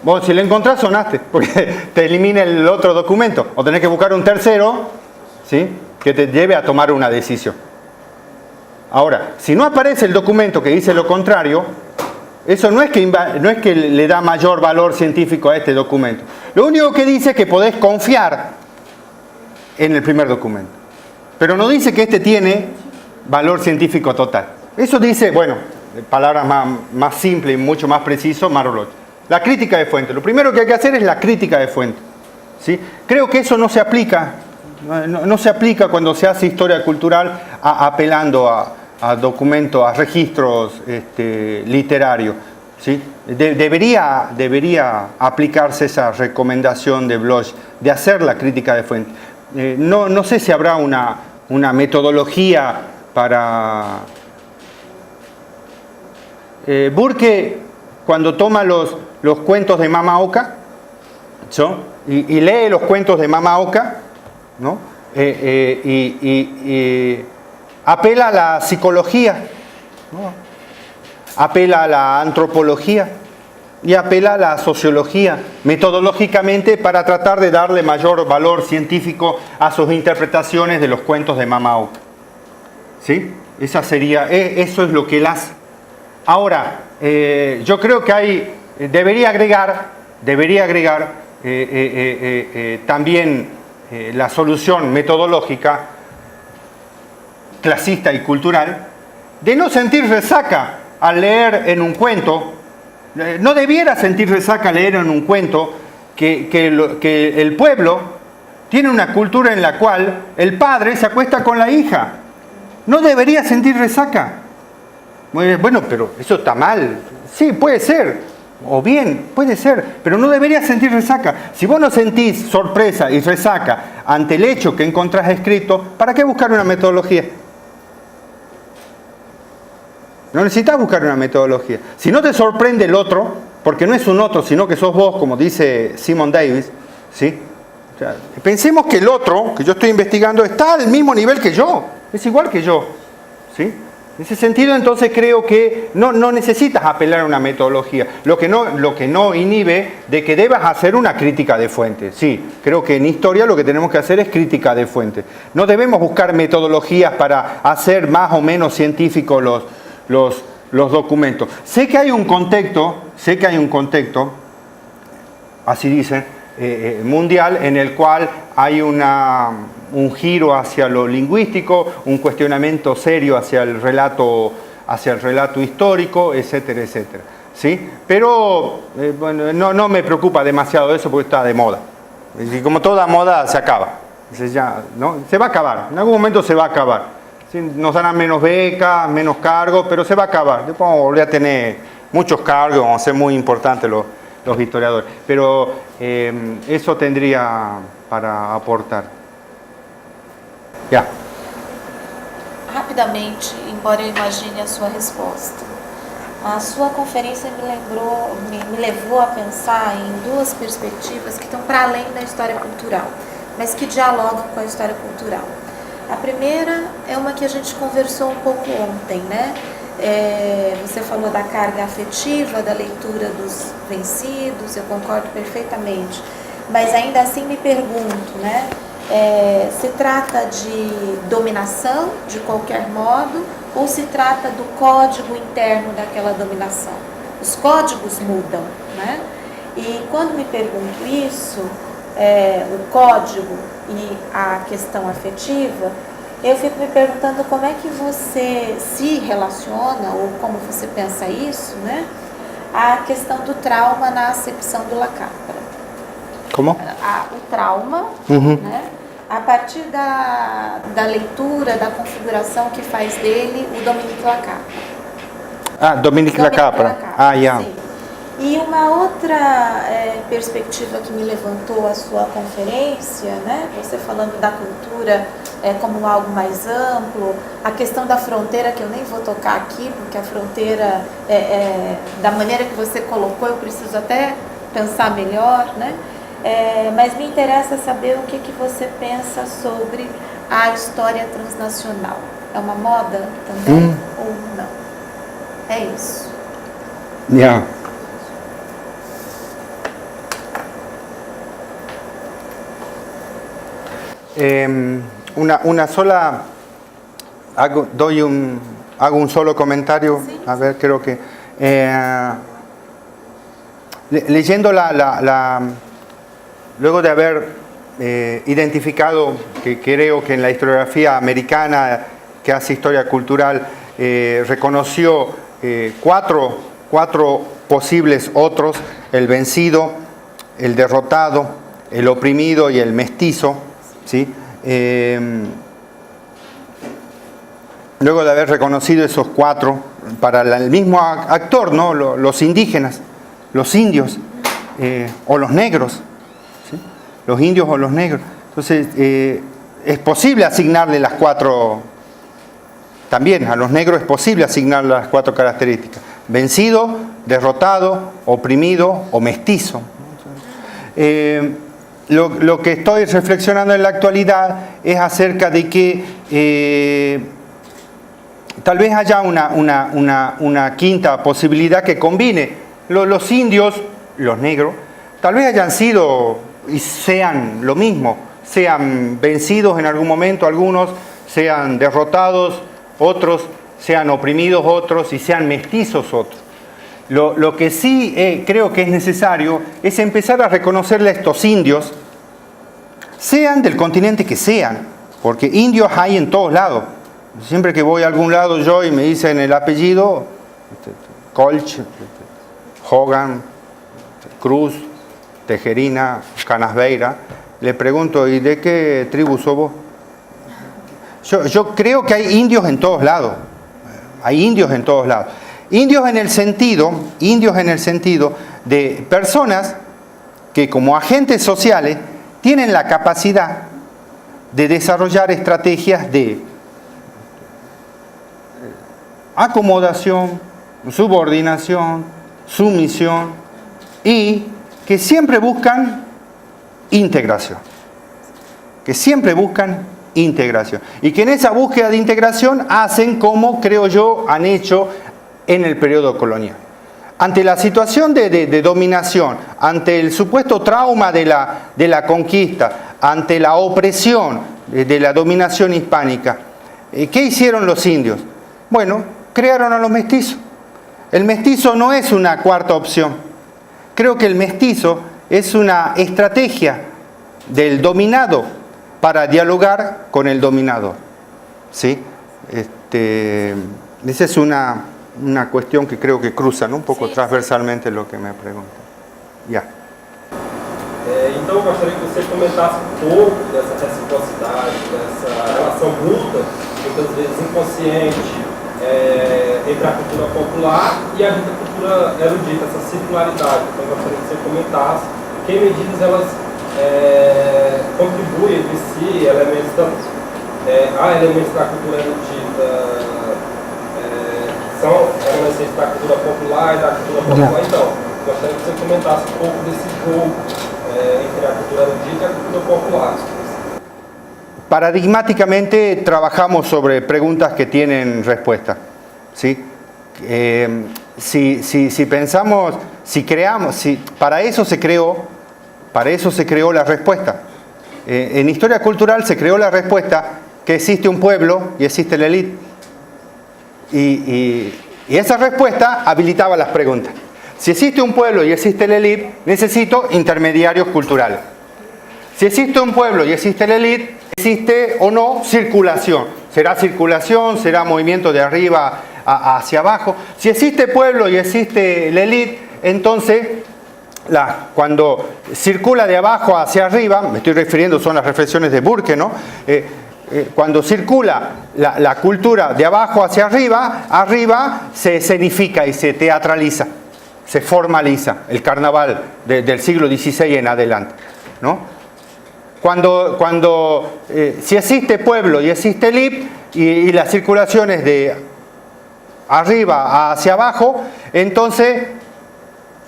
Vos, si lo encontrás, sonaste, porque te elimina el otro documento. O tenés que buscar un tercero, ¿sí?, que te lleve a tomar una decisión. Ahora, si no aparece el documento que dice lo contrario, eso no es que le da mayor valor científico a este documento. Lo único que dice es que podés confiar en el primer documento. Pero no dice que este tiene valor científico total. Eso dice, bueno, palabras más simples y mucho más preciso, Mark Bloch. La crítica de fuente. Lo primero que hay que hacer es la crítica de fuente, ¿sí? Creo que eso no se aplica. No se aplica cuando se hace historia cultural apelando a documentos, a registros literarios, ¿sí? Debería aplicarse esa recomendación de Bloch de hacer la crítica de fuente. No sé si habrá una metodología para... Burke, cuando toma los cuentos de Mama Oka, ¿no?, y lee los cuentos de Mama Oka, ¿no?, y apela a la psicología, ¿no?, apela a la antropología y apela a la sociología metodológicamente para tratar de darle mayor valor científico a sus interpretaciones de los cuentos de Mama Oka, ¿sí? Eso es lo que él hace. Ahora, yo creo que debería agregar también la solución metodológica, clasista y cultural, de no sentir resaca al leer en un cuento. No debiera sentir resaca al leer en un cuento que el pueblo tiene una cultura en la cual el padre se acuesta con la hija. No debería sentir resaca. Bueno, pero eso está mal. Sí, puede ser. O bien, puede ser. Pero no debería sentir resaca. Si vos no sentís sorpresa y resaca ante el hecho que encontrás escrito, ¿para qué buscar una metodología? No necesitas buscar una metodología. Si no te sorprende el otro, porque no es un otro, sino que sos vos, como dice Simon Davis, ¿sí? O sea, pensemos que el otro, que yo estoy investigando, está al mismo nivel que yo. Es igual que yo, ¿sí? En ese sentido, entonces, creo que no necesitas apelar a una metodología, lo que no inhibe de que debas hacer una crítica de fuente. Sí, creo que en historia lo que tenemos que hacer es crítica de fuente. No debemos buscar metodologías para hacer más o menos científicos los documentos. Sé que hay un contexto, así dicen, mundial, en el cual hay un giro hacia lo lingüístico, un cuestionamiento serio hacia el relato histórico, etcétera, etcétera, ¿sí? Pero bueno, no me preocupa demasiado eso porque está de moda. Y como toda moda se acaba. ¿No? Se va a acabar, en algún momento se va a acabar. ¿Sí? Nos darán menos becas, menos cargos, pero se va a acabar. Después vamos a volver a tener muchos cargos, vamos a ser muy importantes los historiadores. Pero eso tendría para aportar. Ya. Rapidamente, embora eu imagine a sua resposta, a sua conferência me levou a pensar em duas perspectivas que estão para além da história cultural, mas que dialogam com a história cultural. A primeira é uma que a gente conversou um pouco ontem, né? Você falou da carga afetiva, da leitura dos vencidos, eu concordo perfeitamente, mas ainda assim me pergunto, né? Se trata de dominação, de qualquer modo, ou se trata do código interno daquela dominação? Os códigos mudam, né? E quando me pergunto isso, o código e a questão afetiva, eu fico me perguntando como é que você se relaciona, ou como você pensa isso, né? A questão do trauma na acepção do Lacapra. Como? O trauma, né? A partir da leitura, da configuração que faz dele o Dominique Lacapra. Dominique Lacapra. Yeah. Sim. E uma outra perspectiva que me levantou a sua conferência, né? Você falando da cultura como algo mais amplo, a questão da fronteira, que eu nem vou tocar aqui, porque a fronteira, da maneira que você colocou, eu preciso até pensar melhor, né? Mas me interessa saber o que você pensa sobre a história transnacional. É uma moda também ou não? É isso. Yeah. Una sola, hago un solo comentario, sí. A ver, creo que leyendo luego de haber identificado que creo que en la historiografía americana que hace historia cultural reconoció cuatro posibles otros: el vencido, el derrotado, el oprimido y el mestizo, ¿sí? Luego de haber reconocido esos cuatro para el mismo actor, ¿no? Los indígenas, los indios o los negros, ¿sí? Los indios o los negros. Entonces es posible asignarle las cuatro, también a los negros es posible asignarle las cuatro características: vencido, derrotado, oprimido o mestizo. Lo que estoy reflexionando en la actualidad es acerca de que tal vez haya una quinta posibilidad que combine los indios, los negros, tal vez hayan sido y sean lo mismo, sean vencidos en algún momento algunos, sean derrotados otros, sean oprimidos otros y sean mestizos otros. Lo que sí creo que es necesario es empezar a reconocerle a estos indios, sean del continente que sean, porque indios hay en todos lados. Siempre que voy a algún lado yo y me dicen el apellido, Colch, Hogan, Cruz, Tejerina, Canasveira, le pregunto: ¿y de qué tribu sos vos? Yo creo que hay indios en todos lados. Hay indios en todos lados. Indios en el sentido de personas que como agentes sociales tienen la capacidad de desarrollar estrategias de acomodación, subordinación, sumisión, y que siempre buscan integración. Y que en esa búsqueda de integración hacen como, creo yo, han hecho en el periodo colonial. Ante la situación de dominación, ante el supuesto trauma de la conquista, ante la opresión de la dominación hispánica, ¿qué hicieron los indios? Bueno, crearon a los mestizos. El mestizo no es una cuarta opción. Creo que el mestizo es una estrategia del dominado para dialogar con el dominador, ¿sí? Esa es una cuestión que creo que cruza, ¿no? Un poco transversalmente lo que me preguntan. Ya. Então eu gostaria que você comentasse um pouco dessa reciprocidade, dessa relação mútua, muitas vezes inconsciente, entre a cultura popular e a dita cultura erudita, essa circularidade. Então eu gostaria que você comentasse em que medidas elas contribuem entre si, elementos há elementos da cultura erudita que são remanescentes da cultura popular e da cultura popular. Então, gostaria que você comentasse um pouco desse jogo entre a cultura erudita y a cultura popular. Paradigmáticamente trabajamos sobre preguntas que tienen respuesta, ¿sí? Si pensamos, si creamos, para eso se creó la respuesta. En historia cultural se creó la respuesta que existe un pueblo y existe la élite. Y esa respuesta habilitaba las preguntas. Si existe un pueblo y existe la élite, necesito intermediarios culturales. Si existe un pueblo y existe la élite, existe o no circulación. Circulación, será movimiento de arriba hacia abajo. Si existe pueblo y existe la élite, entonces cuando circula de abajo hacia arriba, me estoy refiriendo, son las reflexiones de Burke, ¿no? Cuando circula la cultura de abajo hacia arriba se escenifica y se teatraliza, se formaliza el carnaval del siglo XVI en adelante, ¿no? Si existe pueblo y existe élite y las circulaciones de arriba hacia abajo, entonces,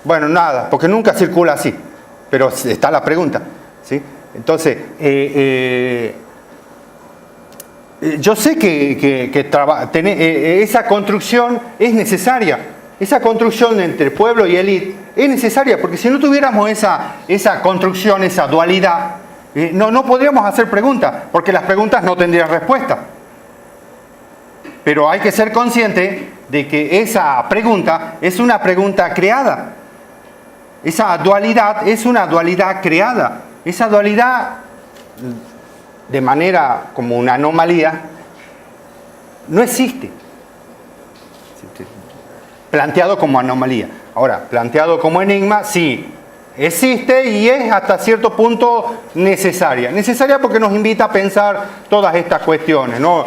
bueno, nada, porque nunca circula así, pero está la pregunta, ¿sí? Entonces, yo sé que esa construcción es necesaria. Esa construcción entre pueblo y élite es necesaria, porque si no tuviéramos esa construcción, esa dualidad, no podríamos hacer preguntas, porque las preguntas no tendrían respuesta. Pero hay que ser consciente de que esa pregunta es una pregunta creada. Esa dualidad es una dualidad creada. Esa dualidad, de manera como una anomalía, no existe. Planteado como anomalía. Ahora, planteado como enigma, sí, existe y es hasta cierto punto necesaria. Necesaria porque nos invita a pensar todas estas cuestiones, ¿no?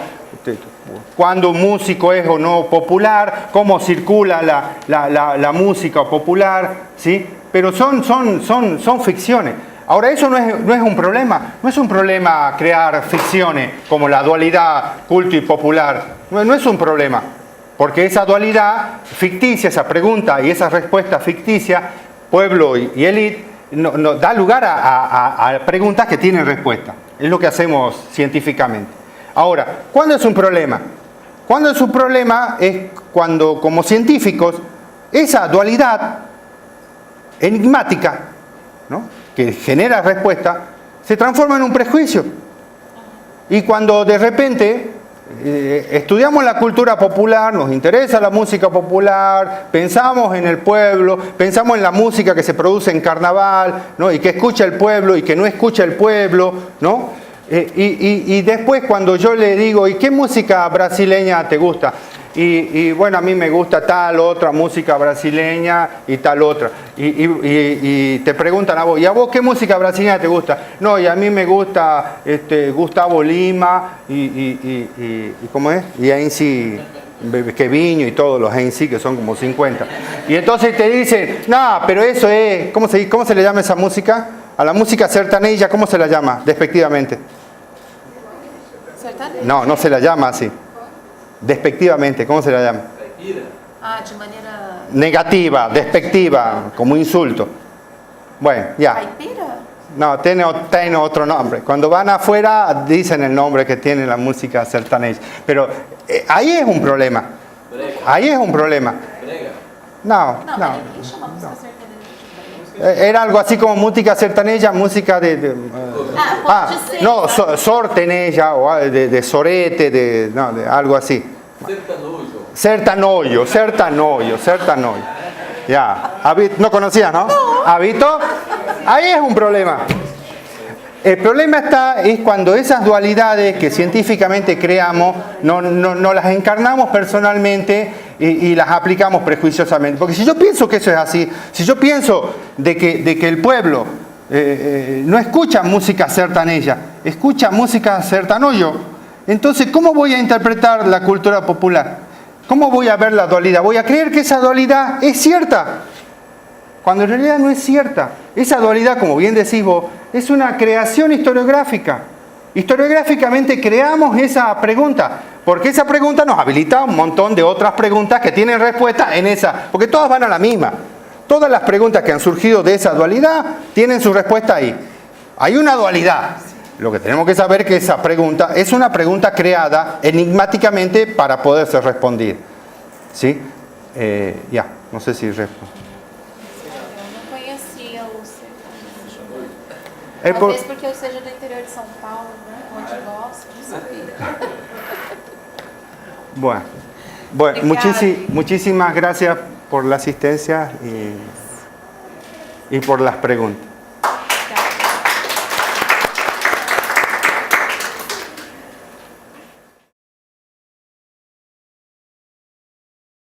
Cuándo un músico es o no popular, cómo circula la música popular, ¿sí? Pero son ficciones. Ahora, eso no es un problema. No es un problema crear ficciones como la dualidad culto y popular. No es un problema. Porque esa dualidad ficticia, esa pregunta y esa respuesta ficticia, pueblo y élite, no da lugar a preguntas que tienen respuesta. Es lo que hacemos científicamente. Ahora, ¿cuándo es un problema? Cuando es un problema es cuando, como científicos, esa dualidad enigmática, ¿no?, que genera respuesta, se transforma en un prejuicio. Y cuando de repente estudiamos la cultura popular, nos interesa la música popular, pensamos en el pueblo, pensamos en la música que se produce en carnaval, ¿no?, y que escucha el pueblo y que no escucha el pueblo, ¿no? Y después cuando yo le digo, ¿y qué música brasileña te gusta? Y bueno, a mí me gusta tal otra música brasileña y tal otra. Y te preguntan a vos, ¿y a vos qué música brasileña te gusta? No, y a mí me gusta Gustavo Lima y ¿cómo es? Y Ainsi Queviño y todos los Ainsi, que son como 50. Y entonces te dicen, no, pero eso es, ¿cómo se le llama esa música? A la música sertaneja, ¿cómo se la llama despectivamente? No se la llama así. Despectivamente, ¿cómo se la llama? De manera negativa, despectiva, como insulto. Bueno, ya. ¿Caipira? No, tiene otro nombre. Cuando van afuera dicen el nombre que tiene la música sertaneja. Pero ahí es un problema. Ahí es un problema. No. Era algo así como música sertaneja, música sorteneja o de sorete, de algo así. Sertanoio. Ya, ¿no conocías, no? ¿Habito? Ahí es un problema. El problema es cuando esas dualidades que científicamente creamos no las encarnamos personalmente y las aplicamos prejuiciosamente. Porque si yo pienso que eso es así, si yo pienso de que el pueblo no escucha música sertaneja, escucha música sertanoyo, entonces ¿cómo voy a interpretar la cultura popular? ¿Cómo voy a ver la dualidad? Voy a creer que esa dualidad es cierta, cuando en realidad no es cierta. Esa dualidad, como bien decís vos, es una creación historiográfica. historiográficamente creamos esa pregunta, porque esa pregunta nos habilita un montón de otras preguntas que tienen respuesta en esa, porque todas van a la misma. Todas las preguntas que han surgido de esa dualidad tienen su respuesta ahí. Hay una dualidad. Lo que tenemos que saber es que esa pregunta es una pregunta creada enigmáticamente para poder ser respondida. ¿Sí? Ya, no sé si respondo. Eu não conhecia o sertanejo. É por- Talvez porque eu seja do interior de São Paulo, né? Onde gosto, não sabia. Bueno, Obrigada. muchísimas gracias por la asistencia y por las preguntas.